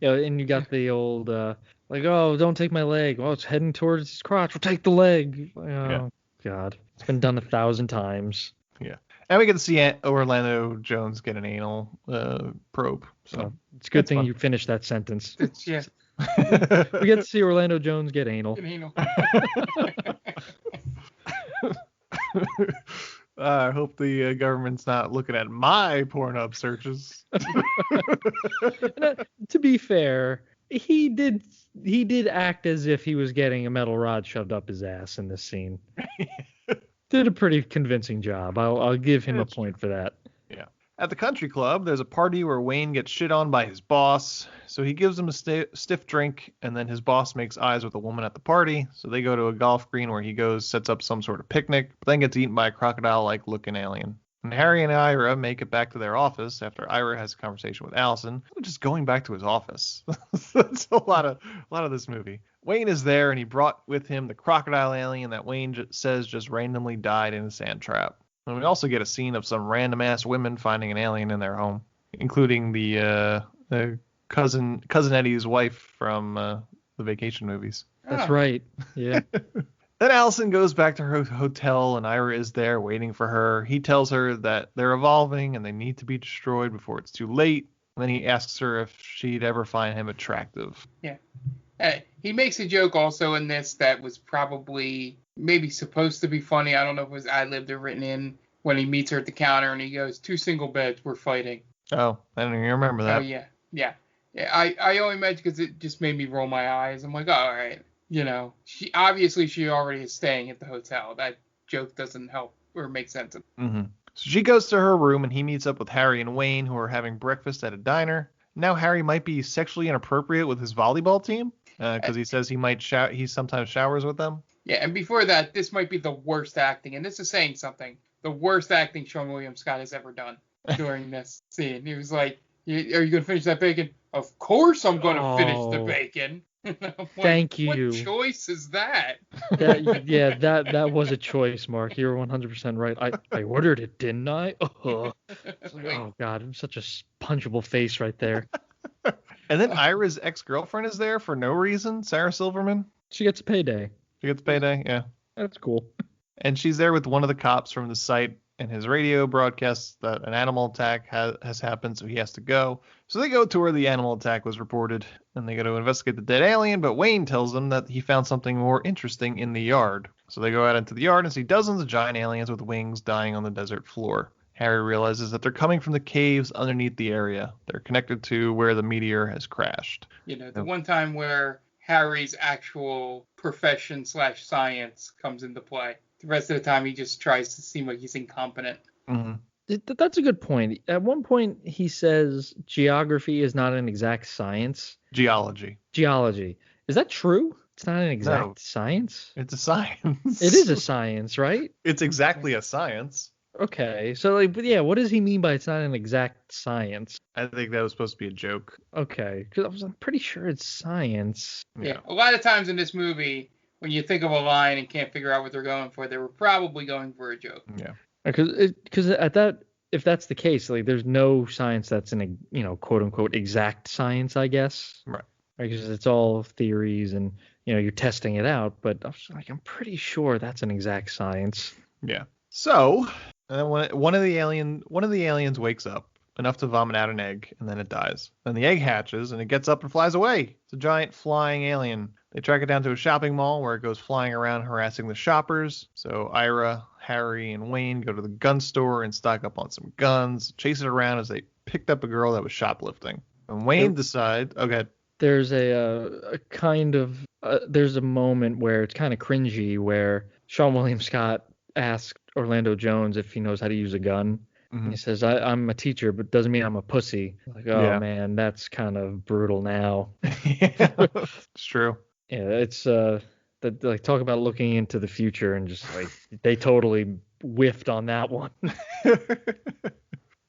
Yeah, and you got the old, like, oh, don't take my leg. Oh, it's heading towards his crotch. We'll take the leg. Oh, yeah. God. It's been done 1,000 times. Yeah. And we get to see Orlando Jones get an anal probe. So it's a good thing fun. you finished that sentence. Yeah. We get to see Orlando Jones get anal. I hope the government's not looking at my Pornhub searches. To be fair, he did act as if he was getting a metal rod shoved up his ass in this scene. Did a pretty convincing job. I'll give him a point for that. Yeah. At the country club, there's a party where Wayne gets shit on by his boss. So he gives him a stiff drink, and then his boss makes eyes with a woman at the party. So they go to a golf green where he sets up some sort of picnic, but then gets eaten by a crocodile-like looking alien. And Harry and Ira make it back to their office after Ira has a conversation with Allison, just going back to his office. That's a lot of this movie. Wayne is there, and he brought with him the crocodile alien that Wayne says just randomly died in a sand trap. And we also get a scene of some random-ass women finding an alien in their home, including the cousin Eddie's wife from the vacation movies. That's right. Yeah. Then Allison goes back to her hotel, and Ira is there waiting for her. He tells her that they're evolving and they need to be destroyed before it's too late. And then he asks her if she'd ever find him attractive. Yeah. He makes a joke also in this that was probably maybe supposed to be funny. I don't know if it was ad-libbed or written in when he meets her at the counter and he goes, 2 single beds, we're fighting. Oh, I don't even remember that. Oh, yeah. I only mentioned because it just made me roll my eyes. I'm like, all right. You know, she already is staying at the hotel. That joke doesn't help or make sense. Mm-hmm. So she goes to her room and he meets up with Harry and Wayne, who are having breakfast at a diner. Now Harry might be sexually inappropriate with his volleyball team because he says he sometimes showers with them. Yeah, and before that, this might be the worst acting, and this is saying something. The worst acting Seann William Scott has ever done during this scene. He was like, "Are you going to finish that bacon?" Of course I'm going to finish the bacon. Thank you. What choice is that? That was a choice, Mark. You're 100% right. I ordered it, didn't I? Oh God, I'm such a punchable face right there. And then Ira's ex-girlfriend is there for no reason, Sarah Silverman. She gets a payday. Yeah. That's cool. And she's there with one of the cops from the site, and his radio broadcasts that an animal attack has happened, so he has to go. So they go to where the animal attack was reported, and they go to investigate the dead alien, but Wayne tells them that he found something more interesting in the yard. So they go out into the yard and see dozens of giant aliens with wings dying on the desert floor. Harry realizes that they're coming from the caves underneath the area. They're connected to where the meteor has crashed. You know, the one time where Harry's actual profession/science comes into play. The rest of the time, he just tries to seem like he's incompetent. Mm-hmm. That's a good point. At one point, he says geography is not an exact science. Geology. Is that true? It's not an exact science? It's a science. It is a science, right? It's exactly a science. Okay. So, what does he mean by it's not an exact science? I think that was supposed to be a joke. Okay. Because I'm pretty sure it's science. Yeah. A lot of times in this movie, when you think of a line and can't figure out what they're going for, they were probably going for a joke. Yeah. Because if that's the case, like there's no science that's an quote unquote exact science, I guess. Right. Because it's all theories and you're testing it out. But I'm pretty sure that's an exact science. Yeah. So when one of the aliens wakes up enough to vomit out an egg, and then it dies. Then the egg hatches and it gets up and flies away. It's a giant flying alien. They track it down to a shopping mall where it goes flying around harassing the shoppers. So Ira, Harry, and Wayne go to the gun store and stock up on some guns, chase it around as they picked up a girl that was shoplifting. And Wayne decides, there's there's a moment where it's kind of cringy where Seann William Scott asked Orlando Jones if he knows how to use a gun. Mm-hmm. He says, I'm a teacher, but doesn't mean I'm a pussy. Like, man, that's kind of brutal now. Yeah, it's true. Yeah, it's like talk about looking into the future and just like they totally whiffed on that one.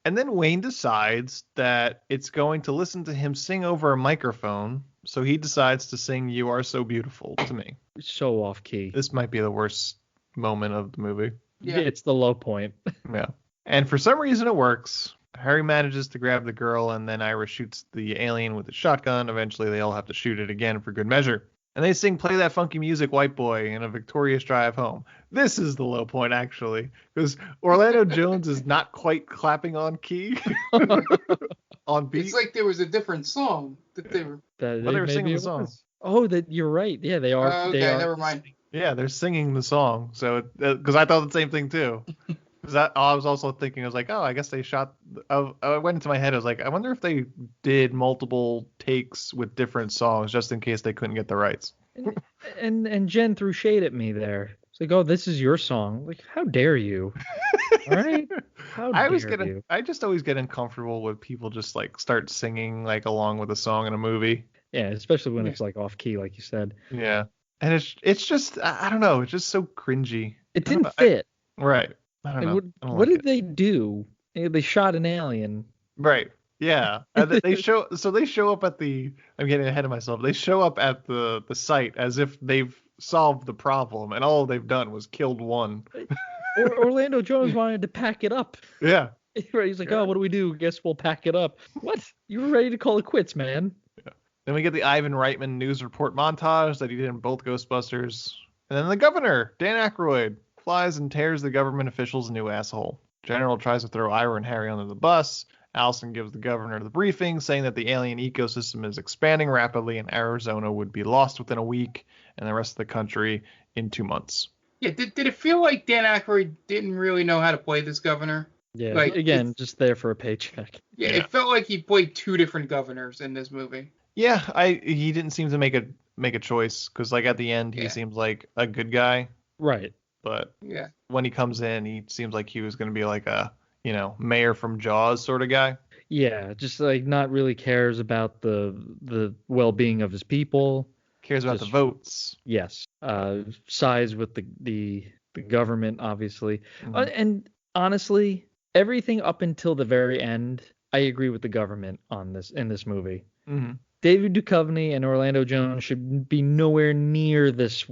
And then Wayne decides that it's going to listen to him sing over a microphone, so he decides to sing "You Are So Beautiful" to me. So off key. This might be the worst moment of the movie. Yeah, it's the low point. Yeah. And for some reason it works. Harry manages to grab the girl, and then Ira shoots the alien with a shotgun. Eventually they all have to shoot it again for good measure. And they sing "Play That Funky Music, White Boy" in a victorious drive home. This is the low point, actually, because Orlando Jones is not quite clapping on key, on beat. It's like there was a different song that they were. But they were singing the song. Oh, that you're right. Yeah, they are. Okay, never mind. Yeah, they're singing the song. So, because I thought the same thing too. Because I was also thinking, I was like, oh, I guess they shot. I went into my head. I was like, I wonder if they did multiple takes with different songs just in case they couldn't get the rights. And Jen threw shade at me there. It's like, oh, this is your song. Like, how dare you? All right. How dare you? I just always get uncomfortable when people just like start singing like along with a song in a movie. Yeah, especially when it's like off key, like you said. Yeah, and it's just I don't know. It's just so cringy. It didn't fit. Right. I don't know. What did they do? They shot an alien. Right. Yeah. They show up at the. I'm getting ahead of myself. They show up at the site as if they've solved the problem, and all they've done was killed one. Orlando Jones wanted to pack it up. Yeah. He's like, oh, what do we do? Guess we'll pack it up. What? You were ready to call it quits, man. Yeah. Then we get the Ivan Reitman news report montage that he did in both Ghostbusters, and then the governor, Dan Aykroyd, flies and tears the government officials a new asshole. General tries to throw Ira and Harry under the bus. Allison gives the governor the briefing, saying that the alien ecosystem is expanding rapidly and Arizona would be lost within a week and the rest of the country in 2 months. Yeah, did it feel like Dan Aykroyd didn't really know how to play this governor? Yeah, like, again, just there for a paycheck. Yeah, it felt like he played two different governors in this movie. Yeah, he didn't seem to make a choice, because like at the end he seems like a good guy. Right. But when he comes in, he seems like he was going to be like a, mayor from Jaws sort of guy. Yeah, just like not really cares about the well-being of his people. Cares about the votes. Yes. Sides with the government, obviously. Mm-hmm. And honestly, everything up until the very end, I agree with the government in this movie. Mm-hmm. David Duchovny and Orlando Jones should be nowhere near this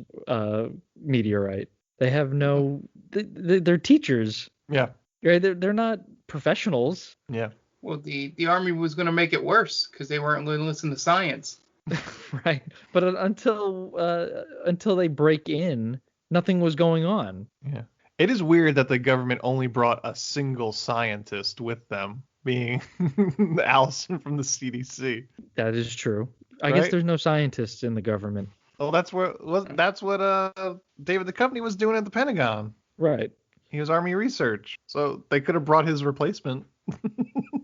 meteorite. They have they're teachers. Yeah. Right? They're not professionals. Yeah. Well, the army was going to make it worse because they weren't going to listen to science. Right. But until they break in, nothing was going on. Yeah. It is weird that the government only brought a single scientist with them, being Allison from the CDC. That is true. I guess there's no scientists in the government. Well, that's what David Duchovny was doing at the Pentagon. Right. He was Army Research, so they could have brought his replacement.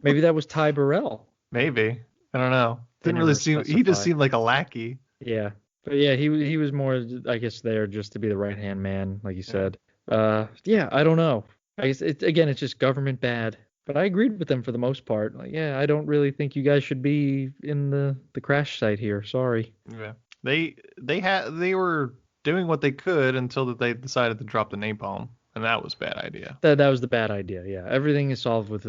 Maybe that was Ty Burrell. Maybe. I don't know. Didn't really seem. He just seemed like a lackey. Yeah. But yeah, he was more, I guess, there just to be the right hand man, like you said. Yeah, I don't know. I guess it's just government bad. But I agreed with them for the most part. Like, yeah, I don't really think you guys should be in the crash site here. Sorry. Yeah. They were doing what they could until they decided to drop the napalm, and that was a bad idea. That was the bad idea. Yeah. Everything is solved with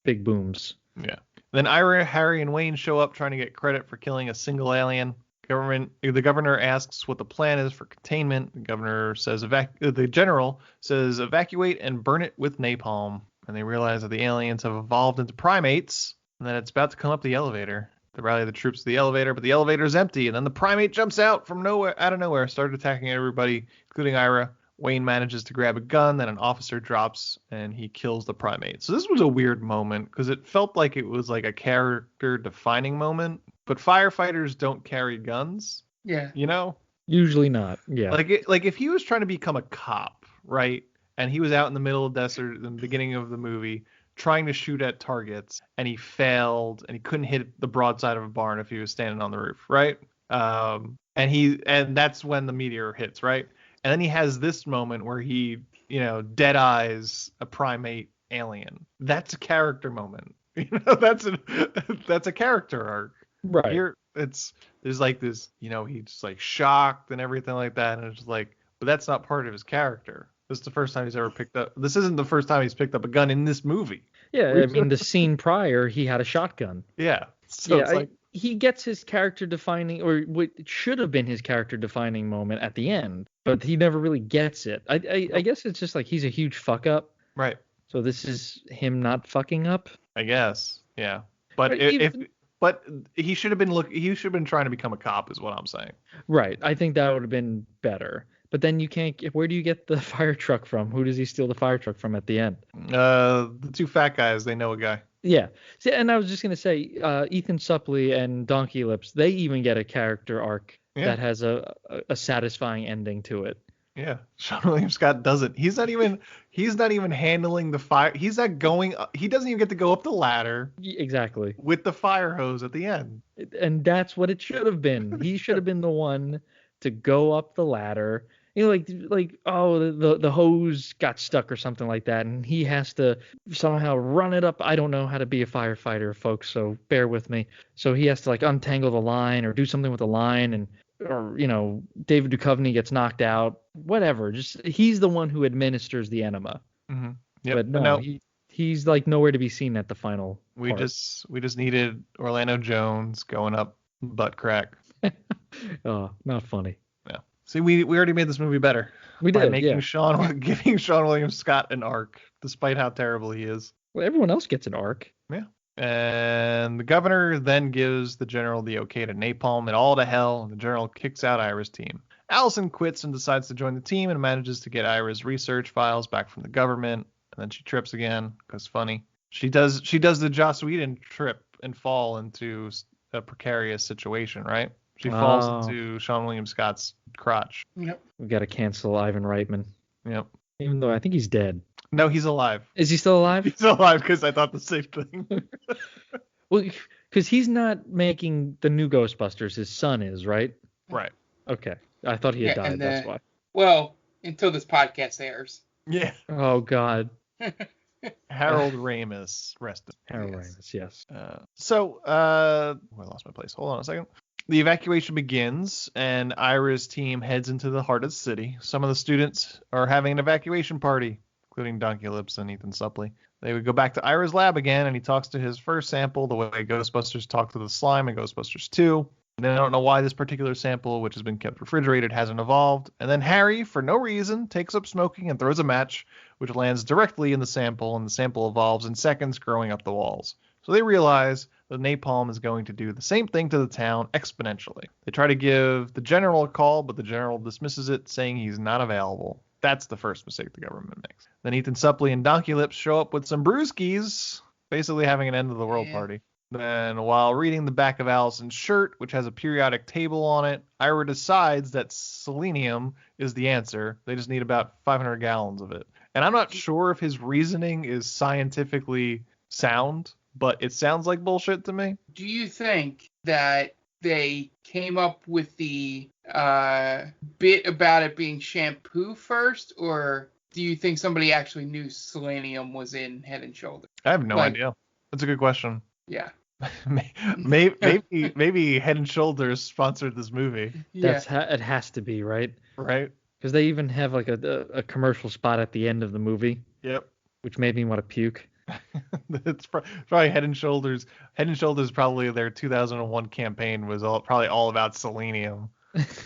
big booms. Yeah. Then Ira, Harry, and Wayne show up trying to get credit for killing a single alien. The governor asks what the plan is for containment. The general says evacuate and burn it with napalm. And they realize that the aliens have evolved into primates, and that it's about to come up the elevator. They rally the troops to the elevator, but the elevator is empty, and then the primate jumps out of nowhere, started attacking everybody, including Ira. Wayne manages to grab a gun, then an officer drops, and he kills the primate. So this was a weird moment, because it felt like it was like a character-defining moment, but firefighters don't carry guns. Yeah. Usually not. Yeah. Like if he was trying to become a cop, right? And he was out in the middle of the desert in the beginning of the movie trying to shoot at targets, and he failed, and he couldn't hit the broadside of a barn if he was standing on the roof, right? And that's when the meteor hits, right? And then he has this moment where he, dead eyes a primate alien. That's a character moment. That's a character arc. Right. Here there's like this, he's just like shocked and everything like that, and it's just like, but that's not part of his character. This is the first time he's ever picked up. This isn't the first time he's picked up a gun in this movie. Yeah, I mean, the scene prior, he had a shotgun. Yeah. So it's like he gets his character defining, or what should have been his character defining moment at the end, but he never really gets it. I guess it's just like he's a huge fuck up. Right. So this is him not fucking up. I guess. Yeah. But But he should have been trying to become a cop, is what I'm saying. Right. I think that would have been better. But then you can't. Where do you get the fire truck from? Who does he steal the fire truck from at the end? The two fat guys. They know a guy. Yeah. See, and I was just gonna say, Ethan Suplee and Donkey Lips, they even get a character arc that has a satisfying ending to it. Yeah, Seann William Scott doesn't. He's not even handling the fire. He's not going. He doesn't even get to go up the ladder. Exactly. With the fire hose at the end. And that's what it should have been. He should have been the one to go up the ladder. You know, like the hose got stuck or something like that, and he has to somehow run it up. I don't know how to be a firefighter, folks, so bear with me. So he has to like untangle the line or do something with the line, or David Duchovny gets knocked out. Whatever. Just he's the one who administers the enema. Mm-hmm. Yep. But no. He's like nowhere to be seen at the final. We just needed Orlando Jones going up butt crack. Oh, not funny. Yeah. See, we already made this movie better. We did, giving Seann William Scott an arc, despite how terrible he is. Well, everyone else gets an arc. Yeah. And the governor then gives the general the okay to napalm it all to hell, and the general kicks out Ira's team. Allison quits and decides to join the team and manages to get Ira's research files back from the government. And then she trips again, because funny. She does the Joss Whedon trip and fall into a precarious situation, right? She falls into Seann William Scott's crotch. Yep. We got to cancel Ivan Reitman. Yep. Even though I think he's dead. No, he's alive. Is he still alive? He's still alive, because I thought the same thing. Well, because he's not making the new Ghostbusters. His son is, right? Right. Okay. I thought he had died. That's why. Well, until this podcast airs. Yeah. Oh, God. Harold Ramis. Rest in Harold Ramis, yes. I lost my place. Hold on a second. The evacuation begins, and Ira's team heads into the heart of the city. Some of the students are having an evacuation party, including Donkey Lips and Ethan Suplee. They would go back to Ira's lab again, and he talks to his first sample the way Ghostbusters talked to the slime in Ghostbusters 2. And they don't know why this particular sample, which has been kept refrigerated, hasn't evolved. And then Harry, for no reason, takes up smoking and throws a match, which lands directly in the sample, and the sample evolves in seconds, growing up the walls. So they realize that napalm is going to do the same thing to the town exponentially. They try to give the general a call, but the general dismisses it, saying he's not available. That's the first mistake the government makes. Then Ethan Suplee and Donkey Lips show up with some brewskis, basically having an end of the world party. Then, while reading the back of Allison's shirt, which has a periodic table on it, Ira decides that selenium is the answer. They just need about 500 gallons of it. And I'm not sure if his reasoning is scientifically sound, but it sounds like bullshit to me. Do you think that they came up with the bit about it being shampoo first, or do you think somebody actually knew selenium was in Head and Shoulders? I have no idea. That's a good question. Yeah. maybe Head and Shoulders sponsored this movie. Yeah. It has to be, right? Right. Because they even have like a commercial spot at the end of the movie. Yep. Which made me want to puke. It's probably Head and Shoulders. Head and Shoulders, probably their 2001 campaign was probably all about selenium.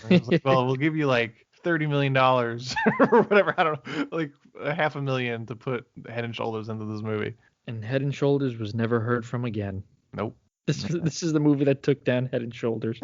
Like, well, we'll give you like $30 million or whatever. I don't know, like $500,000 to put Head and Shoulders into this movie. And Head and Shoulders was never heard from again. Nope. This is the movie that took down Head and Shoulders.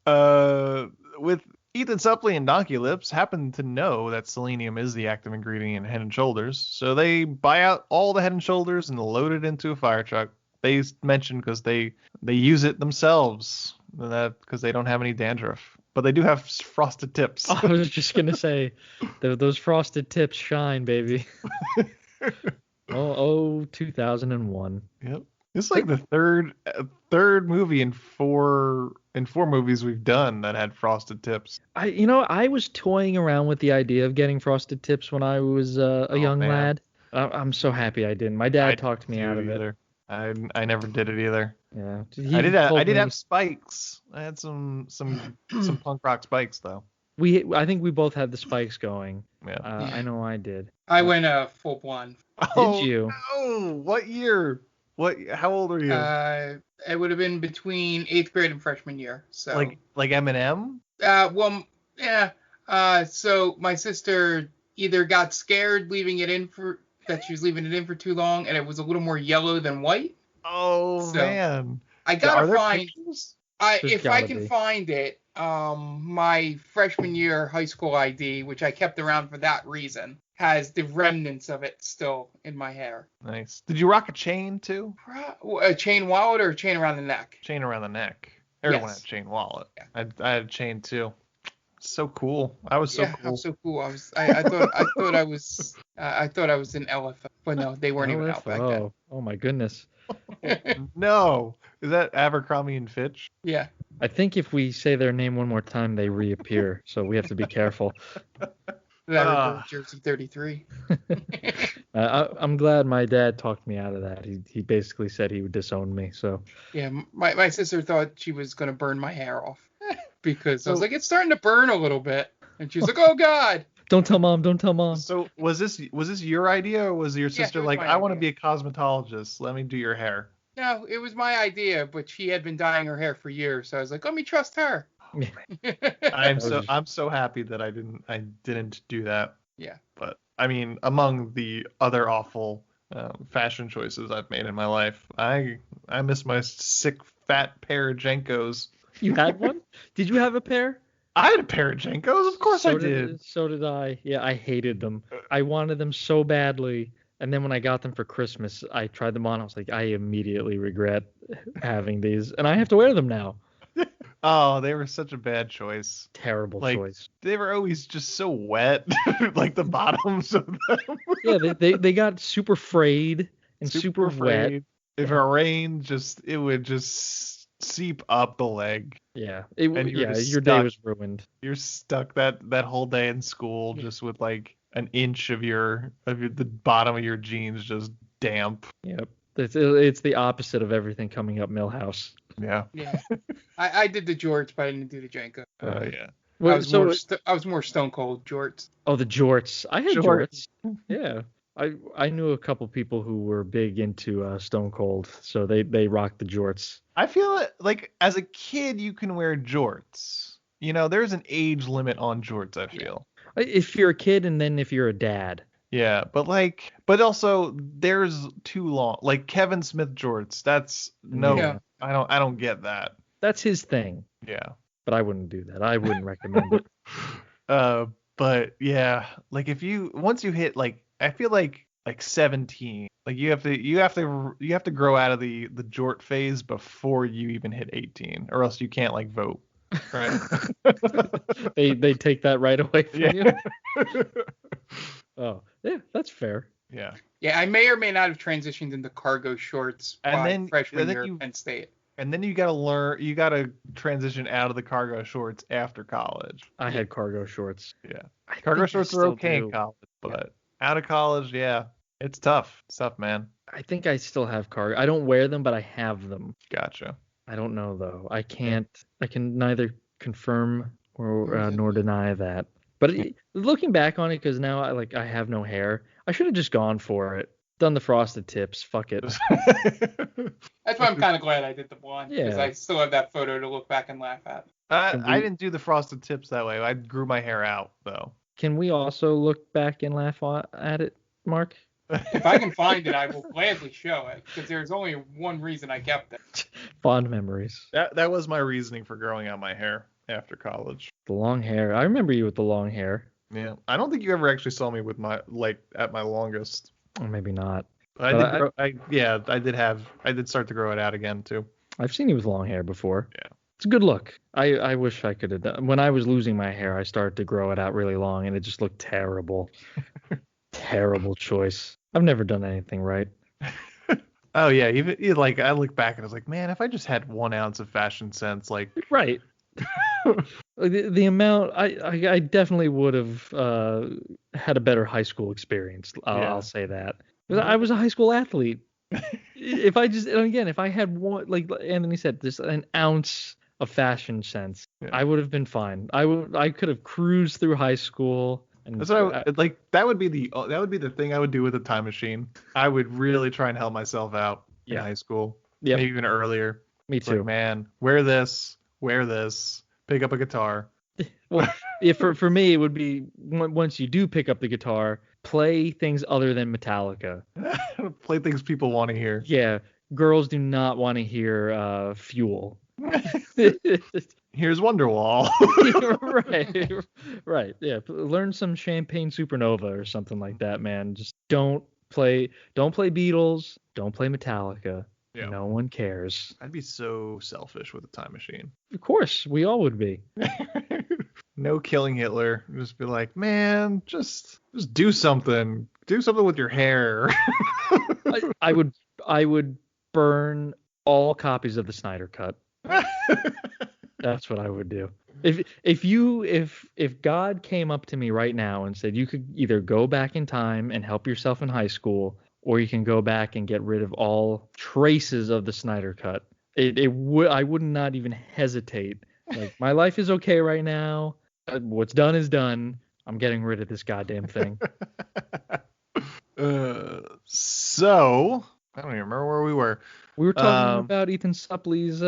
With Ethan Suplee and Donkey Lips happen to know that selenium is the active ingredient in Head and Shoulders, so they buy out all the Head and Shoulders and load it into a fire truck. They mentioned because they use it themselves, because they don't have any dandruff, but they do have frosted tips. I was just gonna say, those frosted tips shine, baby. 2001. Yep. It's like the third movie in four movies we've done that had frosted tips. I was toying around with the idea of getting frosted tips when I was a young lad. I'm so happy I didn't. My dad talked me out of it. I never did it either. Yeah. I did have spikes. I had some punk rock spikes though. I think we both had the spikes going. Yeah. I know I did. I went full blonde. Did you? Oh, what year? How old are you? It would have been between 8th grade and freshman year. So like Eminem? Well, yeah. So my sister either got scared that she was leaving it in for too long, and it was a little more yellow than white. Oh, man. I gotta Are there find. pictures? If I can find it, my freshman year high school ID, which I kept around for that reason, has the remnants of it still in my hair. Nice. Did you rock a chain too? A chain wallet or a chain around the neck? Chain around the neck. Everyone Yes. had a chain wallet. Yeah. I had a chain too. So cool. I was so Yeah, cool. I'm so cool. I thought I was an LFO, but no, they weren't even out back then. Oh my goodness. No. Is that Abercrombie and Fitch? Yeah. I think if we say their name one more time, they reappear. So we have to be careful. That Jersey 33. I'm glad my dad talked me out of that. He basically said he would disown me. So Yeah, my sister thought she was gonna burn my hair off because I was like, it's starting to burn a little bit, and she's like, oh God. Don't tell mom. Don't tell mom. So was this your idea, or was your sister it was like, my I want to idea. be a cosmetologist. Let me do your hair. No, it was my idea, but she had been dyeing her hair for years, so I was like, let me trust her. I'm so happy that I didn't do that. Yeah. But I mean, among the other awful fashion choices I've made in my life, I miss my sick fat pair of Jenkos. You had one? Did you have a pair? I had a pair of Jenkos. Of course I did. So did I. Yeah, I hated them. I wanted them so badly. And then when I got them for Christmas, I tried them on. I was like, I immediately regret having these. And I have to wear them now. Oh, they were such a bad choice. Terrible choice. They were always just so wet, like the bottoms of them. Yeah, they got super frayed and super wet. If it rained, it would just seep up the leg. Yeah, your day was ruined. You're stuck that whole day in school just with like an inch of the bottom of your jeans just damp. Yep. It's the opposite of everything coming up Millhouse. Yeah. Yeah. I did the jorts, but I didn't do the Jenko. Oh yeah. I was more stone cold jorts. Oh, the jorts. I had jorts. Yeah. I knew a couple people who were big into Stone Cold, so they rocked the jorts. I feel like as a kid you can wear jorts. You know, there's an age limit on jorts, I feel. If you're a kid and then if you're a dad. Yeah, but also there's too long. Like Kevin Smith jorts, that's I don't get that. That's his thing. Yeah. But I wouldn't do that. I wouldn't recommend it. But yeah, like once you hit I feel like 17, like you have to grow out of the jort phase before you even hit 18, or else you can't vote. Right? they take that right away from you. Oh, yeah, that's fair. Yeah. Yeah, I may or may not have transitioned into cargo shorts freshman year at Penn State. And then you gotta transition out of the cargo shorts after college. I had cargo shorts. Yeah. Cargo shorts are okay in college, but out of college, yeah, it's tough. It's tough, man. I think I still have cargo. I don't wear them, but I have them. Gotcha. I don't know though. I can neither confirm or nor deny that. But looking back on it, because now I have no hair, I should have just gone for it. Done the frosted tips. Fuck it. That's why I'm kind of glad I did the blonde, because Yeah. I still have that photo to look back and laugh at. I didn't do the frosted tips that way. I grew my hair out though. Can we also look back and laugh at it, Mark? If I can find it, I will gladly show it, because there's only one reason I kept it. Fond memories. That was my reasoning for growing out my hair after college. The long hair. I remember you with the long hair. Yeah. I don't think you ever actually saw me with my at my longest. Or maybe not. But I did start to grow it out again too. I've seen you with long hair before. Yeah. It's a good look. I wish I could have done. When I was losing my hair, I started to grow it out really long, and it just looked terrible. Terrible choice. I've never done anything right. Oh yeah, even I look back and I was like, man, if I just had 1 ounce of fashion sense, right. The amount I definitely would have had a better high school experience. I'll say that. I was a high school athlete. If I had one, like Anthony said, just an ounce of fashion sense, I would have been fine. I could have cruised through high school. And that's what that would be the thing I would do with a time machine. I would really try and help myself out in high school. Yeah. Maybe even earlier. Me too. Man, wear this, pick up a guitar. Well, for me, it would be once you do pick up the guitar, play things other than Metallica. Play things people want to hear. Yeah, girls do not want to hear Fuel. Here's Wonderwall. Right. Yeah. Learn some Champagne Supernova or something like that, man. Just don't play Beatles. Don't play Metallica. Yeah. No one cares. I'd be so selfish with a time machine. Of course, we all would be. No killing Hitler. Just be like, man, just do something. Do something with your hair. I would burn all copies of the Snyder Cut. That's what I would do. If God came up to me right now and said you could either go back in time and help yourself in high school, or you can go back and get rid of all traces of the Snyder Cut, I would not even hesitate. Like, my life is okay right now. What's done is done. I'm getting rid of this goddamn thing. So I don't even remember where we were. We were talking about Ethan Suplee's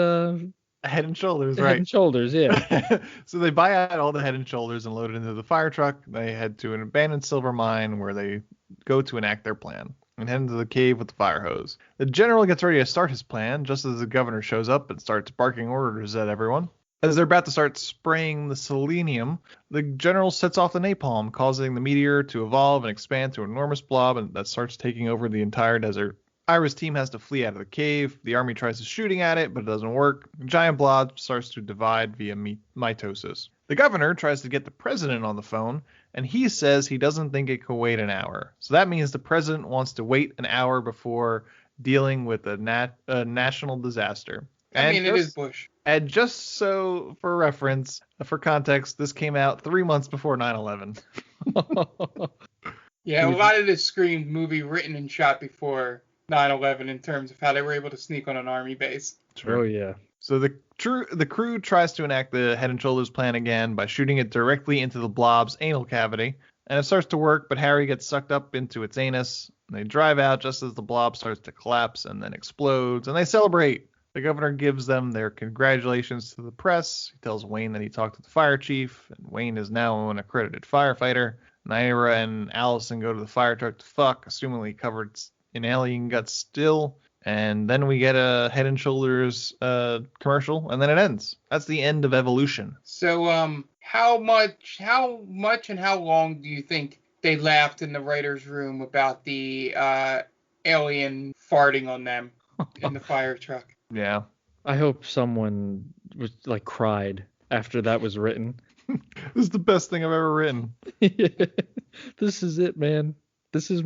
Head and Shoulders, right? Head and Shoulders, yeah. So they buy out all the Head and Shoulders and load it into the fire truck. They head to an abandoned silver mine where they go to enact their plan and head into the cave with the fire hose. The general gets ready to start his plan just as the governor shows up and starts barking orders at everyone. As they're about to start spraying the selenium, the general sets off the napalm, causing the meteor to evolve and expand to an enormous blob and that starts taking over the entire desert. Ira's team has to flee out of the cave. The army tries shooting at it, but it doesn't work. The giant blob starts to divide via mitosis. The governor tries to get the president on the phone, and he says he doesn't think it could wait an hour. So that means the president wants to wait an hour before dealing with a national disaster. It is Bush. And just so for reference, for context, this came out 3 months before 9/11. Yeah, a lot of this screamed movie written and shot before 9/11 in terms of how they were able to sneak on an army base. Oh, yeah. So the crew tries to enact the Head and Shoulders plan again by shooting it directly into the blob's anal cavity. And it starts to work, but Harry gets sucked up into its anus. And they drive out just as the blob starts to collapse and then explodes. And they celebrate. The governor gives them their congratulations to the press. He tells Wayne that he talked to the fire chief. And Wayne is now an accredited firefighter. Ira and Allison go to the fire truck to fuck, assumingly covered in alien guts still. And then we get a Head and Shoulders commercial, and then it ends. That's the end of Evolution. So, how much and how long do you think they laughed in the writer's room about the alien farting on them in the fire truck? Yeah. I hope someone was cried after that was written. This is the best thing I've ever written. This is it, man. This is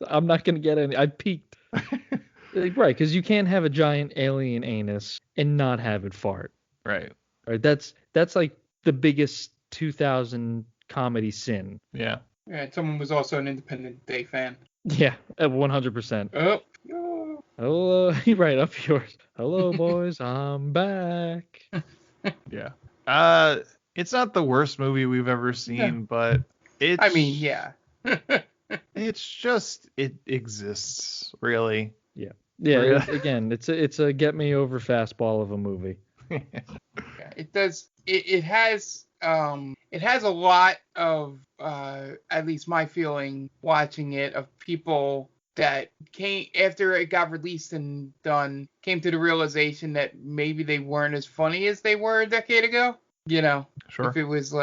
I'm not going to get any. I peaked. Right, because you can't have a giant alien anus and not have it fart. Right. That's like the biggest 2000 comedy sin. Yeah. Yeah, someone was also an Independence Day fan. Yeah, 100%. Oh. Hello, right up yours. Hello, boys, I'm back. Yeah. It's not the worst movie we've ever seen, but it's. Yeah. It's just it exists, really. Yeah. Yeah. Really? Again, it's a get me over fastball of a movie. It does. It has a lot of at least my feeling watching it of people that came after it got released and done came to the realization that maybe they weren't as funny as they were a decade ago. Sure. If it was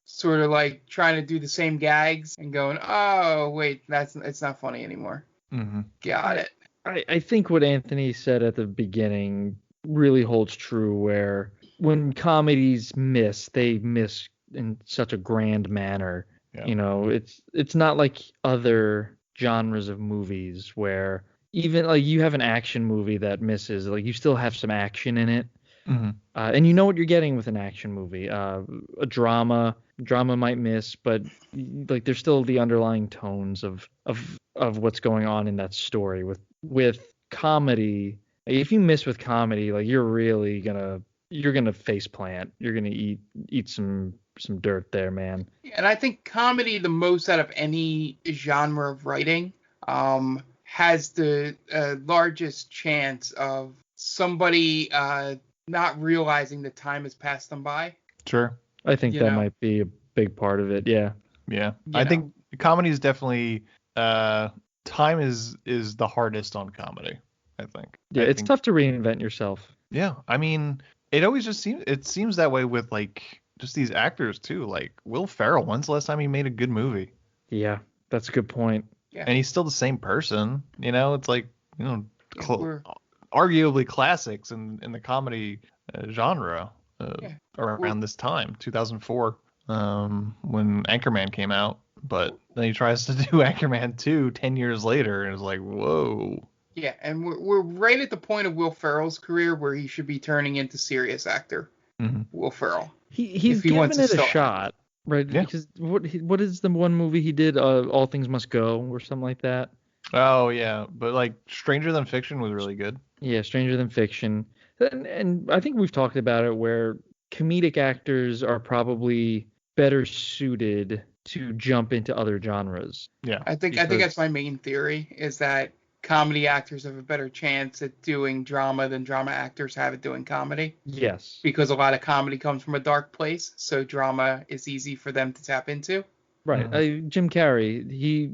sort of like trying to do the same gags and going, oh wait, it's not funny anymore. Mm-hmm. Got it. I think what Anthony said at the beginning really holds true, where when comedies miss, they miss in such a grand manner. Yeah. It's not like other genres of movies where even you have an action movie that misses, you still have some action in it. Mm-hmm. And you know what you're getting with an action movie. A drama might miss, but there's still the underlying tones of what's going on in that story. With comedy, if you miss with comedy, you're really gonna face plant. You're gonna eat some dirt there, man. And I think comedy, the most out of any genre of writing, has the largest chance of somebody not realizing the time has passed them by. Sure. I think that might be a big part of it. Yeah. Yeah. I think comedy is definitely time is the hardest on comedy. I think. Yeah, it's tough to reinvent yourself. Yeah, I mean, it always just seems that way with like just these actors too. Like Will Ferrell, when's the last time he made a good movie? Yeah, that's a good point. Yeah. And he's still the same person. It's like arguably classics in the comedy genre around this time, 2004, when Anchorman came out. But then he tries to do Anchorman 2 10 years later, and it's like, whoa. Yeah, and we're right at the point of Will Ferrell's career where he should be turning into serious actor. Mm-hmm. Will Ferrell. He's given it a shot, right? Yeah. Because what is the one movie he did? All Things Must Go, or something like that. Oh yeah, but like Stranger Than Fiction was really good. Yeah, Stranger Than Fiction, and I think we've talked about it where comedic actors are probably better suited to jump into other genres. Yeah, I think that's my main theory, is that comedy actors have a better chance at doing drama than drama actors have at doing comedy. Yes. Because a lot of comedy comes from a dark place, so drama is easy for them to tap into. Right. Jim Carrey,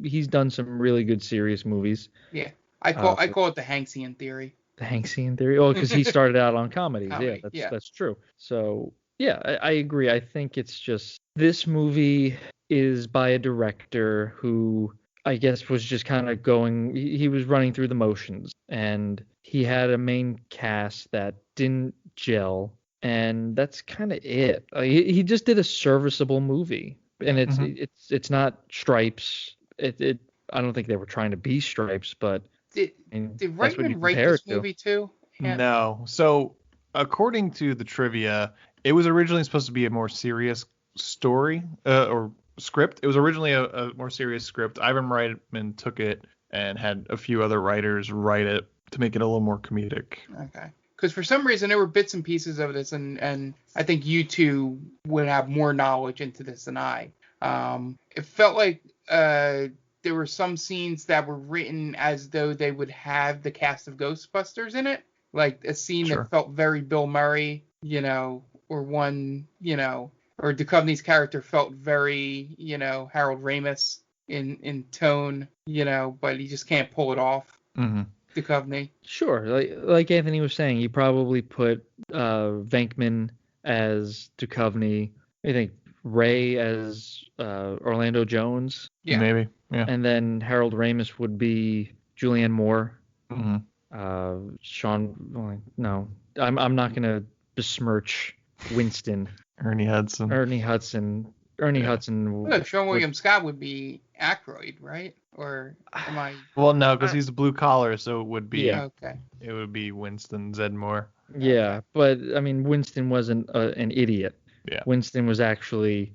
he's done some really good serious movies. Yeah. I call it the Hanksian theory. The Hanksian theory? Oh, because he started out on comedies. That's true. So, yeah, I agree. I think it's just this movie is by a director who I guess was just kind of going, he was running through the motions, and he had a main cast that didn't gel, and that's kind of it. He just did a serviceable movie, and it's not Stripes. I don't think they were trying to be Stripes, but did Reitman write this movie too? Yeah. No. So according to the trivia, it was originally supposed to be a more serious story or script. It was originally a more serious script. Ivan Reitman took it and had a few other writers write it to make it a little more comedic. Okay. Because for some reason there were bits and pieces of this, and I think you two would have more knowledge into this than I. It felt like there were some scenes that were written as though they would have the cast of Ghostbusters in it, like a scene that felt very Bill Murray, or one, or Duchovny's character felt very, Harold Ramis in tone, but he just can't pull it off. Mm-hmm. Duchovny. Sure. Like Anthony was saying, you probably put Venkman as Duchovny. I think Ray as Orlando Jones. Yeah. Maybe. Yeah. And then Harold Ramis would be Julianne Moore. Mm-hmm. Sean. No, I'm not going to besmirch Winston. Ernie Hudson. Look, Seann William Scott would be Aykroyd, right? Or am I? Well, no, because he's a blue collar, so it would be. Yeah. Okay. It would be Winston Zedmore. Yeah, but I mean, Winston wasn't an idiot. Yeah. Winston was actually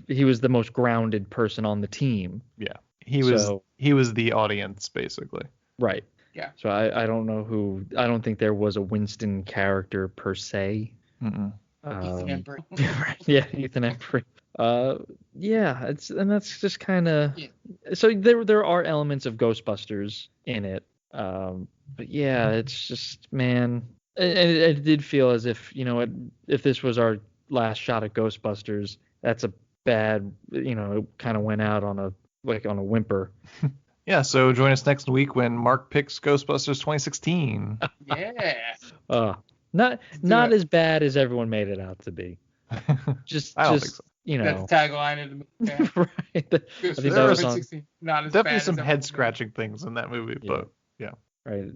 he was the most grounded person on the team. Yeah. He was the audience basically. Right. Yeah. So I don't know I don't think there was a Winston character per se. Mm-mm. Ethan Embry. Yeah, Ethan Embry. That's just kind of. Yeah. So there are elements of Ghostbusters in it. But yeah, it's just, man, it did feel as if, if this was our last shot at Ghostbusters, that's a bad, it kind of went out on a whimper. Yeah, so join us next week when Mark picks Ghostbusters 2016. Yeah. Not as bad as everyone made it out to be. I don't think so. That's the tagline of the movie. Right. I think that was on. Not as definitely some head scratching things in that movie, but yeah. Right.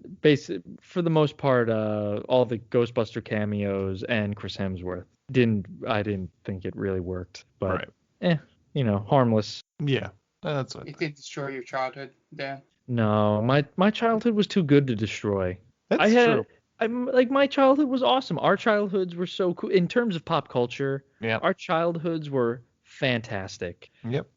For the most part, all the Ghostbuster cameos and Chris Hemsworth I didn't think it really worked, but harmless. Yeah, that's what. It didn't destroy your childhood, Dan. No, my childhood was too good to destroy. That's true. My childhood was awesome. Our childhoods were so cool in terms of pop culture. Yeah. Our childhoods were fantastic. Yep.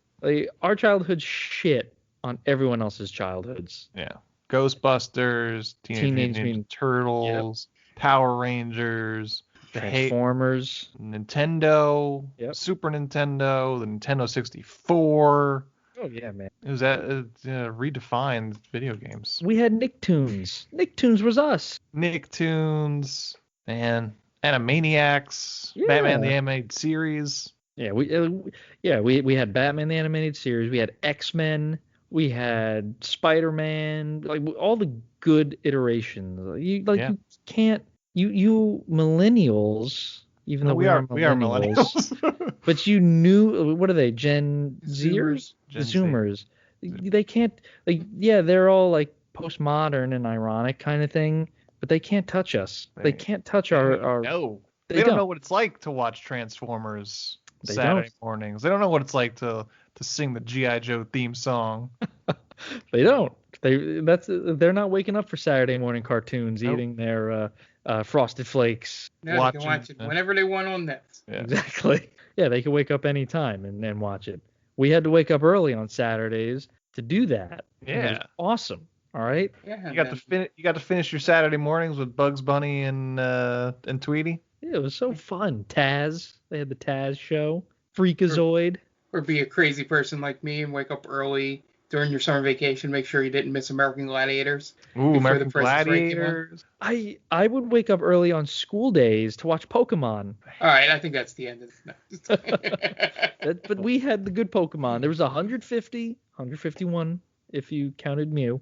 Our childhoods shit on everyone else's childhoods. Yeah. Ghostbusters, Teenage Mutant Turtles, Power Rangers, Transformers, Nintendo, Super Nintendo, the Nintendo 64. Oh yeah, man. It was redefined video games. We had Nicktoons. Nicktoons was us. Nicktoons, man. Animaniacs, Batman the Animated Series. Yeah, we had Batman the Animated Series. We had X-Men. We had Spider-Man, like all the good iterations. You can't you millennials, even though we are millennials, but you knew, what are they, Gen Zers? Zoomers. They can't, like, yeah, they're all like postmodern and ironic kind of thing, but they can't touch us. They can't touch our No. They don't know what it's like to watch Transformers Saturday mornings. They don't know what it's like to sing the G.I. Joe theme song. They don't. They're not waking up for Saturday morning cartoons, eating their Frosted Flakes. No, they can watch it whenever they want on Netflix. Yeah. Exactly. Yeah, they can wake up anytime and watch it. We had to wake up early on Saturdays to do that. Yeah. It was awesome. All right. Yeah, you got to finish your Saturday mornings with Bugs Bunny and Tweety. Yeah, it was so fun. Taz. They had the Taz show. Freakazoid. Or be a crazy person like me and wake up early during your summer vacation. Make sure you didn't miss American Gladiators. Ooh, American Gladiators. I would wake up early on school days to watch Pokemon. All right, I think that's the end of this. But we had the good Pokemon. There was 150, 151 if you counted Mew.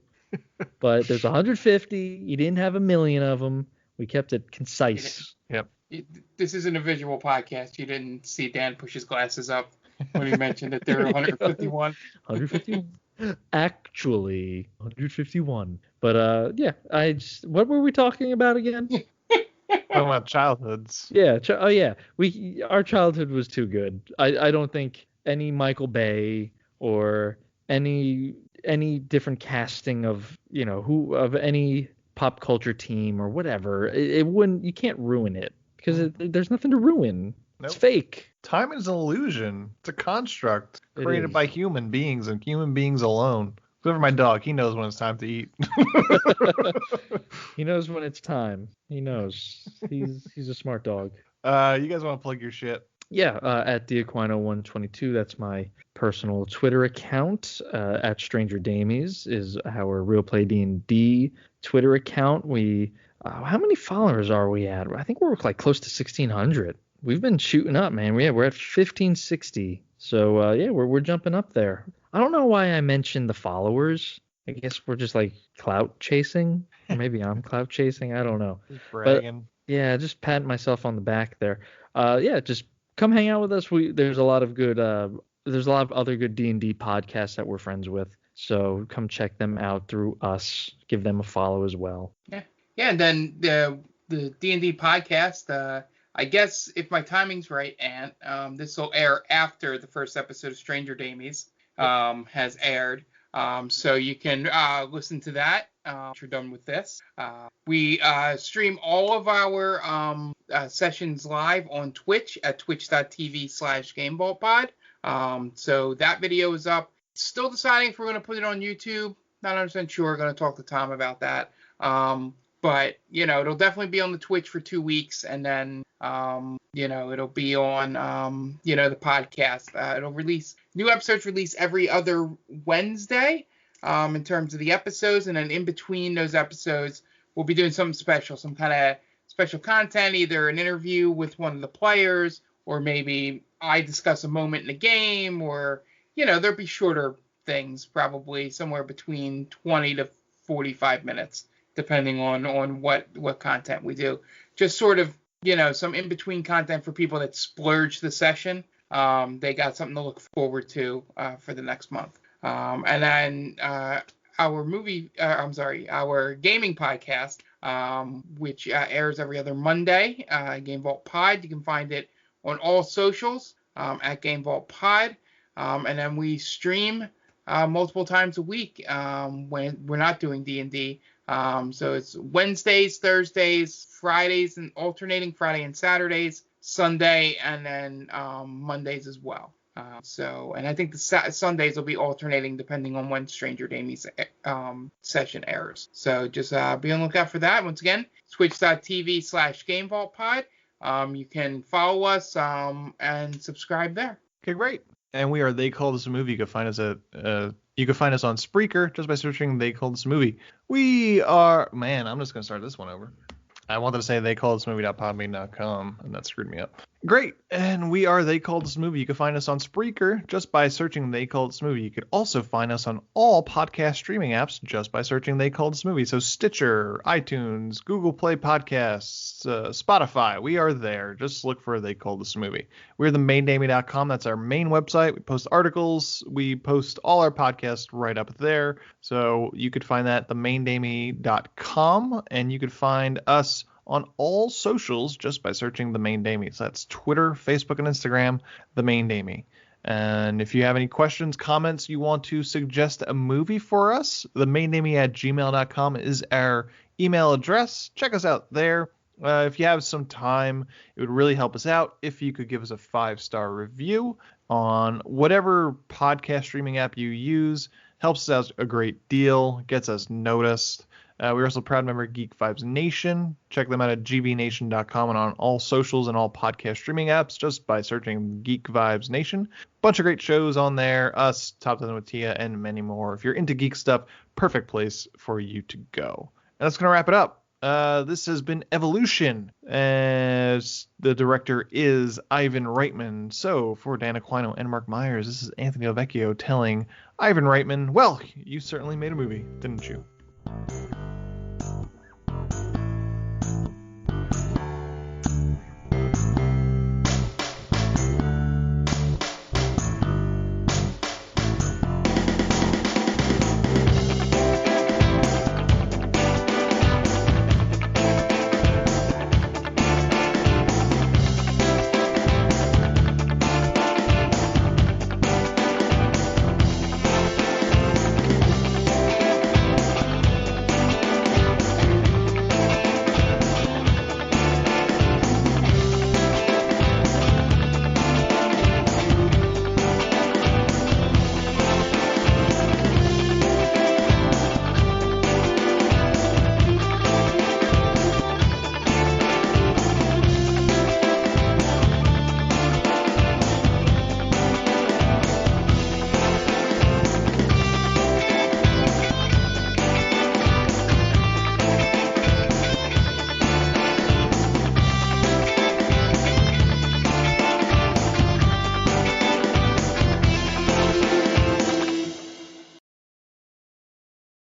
But there's 150. You didn't have a million of them. We kept it concise. Yep. This isn't a visual podcast. You didn't see Dan push his glasses up when he mentioned that there were 151. 151. Actually, 151. But yeah, what were we talking about again? Talking about childhoods. Yeah. Our childhood was too good. I don't think any Michael Bay or any different casting of of any pop culture team or whatever, it wouldn't. You can't ruin it because there's nothing to ruin. Nope. It's fake. Time is an illusion. It's a construct created by human beings and human beings alone. Except for my dog, he knows when it's time to eat. He knows when it's time. He knows. He's a smart dog. You guys want to plug your shit? Yeah, at Diaquino122. That's my personal Twitter account. At Stranger Damies is our Real Play D&D Twitter account. We how many followers are we at? I think we're like close to 1,600. We've been shooting up, man. We're at 1,560. So yeah, we're jumping up there. I don't know why I mentioned the followers. I guess we're just like clout chasing. Or maybe I'm clout chasing. I don't know. Just bragging. But, yeah, just patting myself on the back there. Yeah, just come hang out with us. There's a lot of good. There's a lot of other good D&D podcasts that we're friends with. So come check them out through us. Give them a follow as well. Yeah, and then the D&D podcast. I guess if my timing's right, Ant, this will air after the first episode of Stranger Damies has aired. So you can listen to that once you're done with this. We stream all of our sessions live on Twitch at twitch.tv/GameVaultPod. So that video is up. Still deciding if we're going to put it on YouTube. Not 100% sure. Going to talk to Tom about that. But, it'll definitely be on the Twitch for 2 weeks. And then, it'll be on, the podcast. It'll release, new episodes release every other Wednesday in terms of the episodes. And then in between those episodes, we'll be doing something special, some kind of special content, either an interview with one of the players, or maybe I discuss a moment in the game, or, there'll be shorter things, probably somewhere between 20 to 45 minutes. Depending on what content we do. Just sort of, some in-between content for people that splurge the session. They got something to look forward to for the next month. And then our gaming podcast, which airs every other Monday, Game Vault Pod. You can find it on all socials at Game Vault Pod. And then we stream multiple times a week when we're not doing D&D. So it's Wednesdays, Thursdays, Fridays, and alternating Friday and Saturdays, Sunday, and then Mondays as well. And I think the Sundays will be alternating depending on when Stranger Damies session airs. So just be on the lookout for that. Once again, twitch.tv/GameVaultPod. You can follow us and subscribe there. Okay, great. And we are They Call This a Movie. You can find us at you can find us on Spreaker just by searching They Call This a Movie. We are, man, I'm just gonna start this one over. I wanted to say theycallthismovie.podbean.com, and that screwed me up. Great. And we are They Called This Movie. You can find us on Spreaker just by searching They Called This Movie. You could also find us on all podcast streaming apps just by searching They Called This Movie. So Stitcher, iTunes, Google Play Podcasts, Spotify. We are there. Just look for They Called This Movie. We're themaindamey.com. That's our main website. We post articles. We post all our podcasts right up there. So you could find that at themaindamey.com. And you could find us on all socials just by searching The Main Damey. So that's Twitter, Facebook, and Instagram, The Main Damey. And if you have any questions, comments, you want to suggest a movie for us, themaindamey@gmail.com is our email address. Check us out there. If you have some time, it would really help us out if you could give us a 5-star review on whatever podcast streaming app you use. Helps us out a great deal, gets us noticed. We're also a proud member of Geek Vibes Nation. Check them out at gvnation.com and on all socials and all podcast streaming apps just by searching Geek Vibes Nation. Bunch of great shows on there, us, Top 10 with Tia, and many more. If you're into geek stuff, perfect place for you to go. And that's going to wrap it up. This has been Evolution, as the director is Ivan Reitman. So for Dan Aquino and Mark Myers, this is Anthony Alvecchio telling Ivan Reitman, well, you certainly made a movie, didn't you?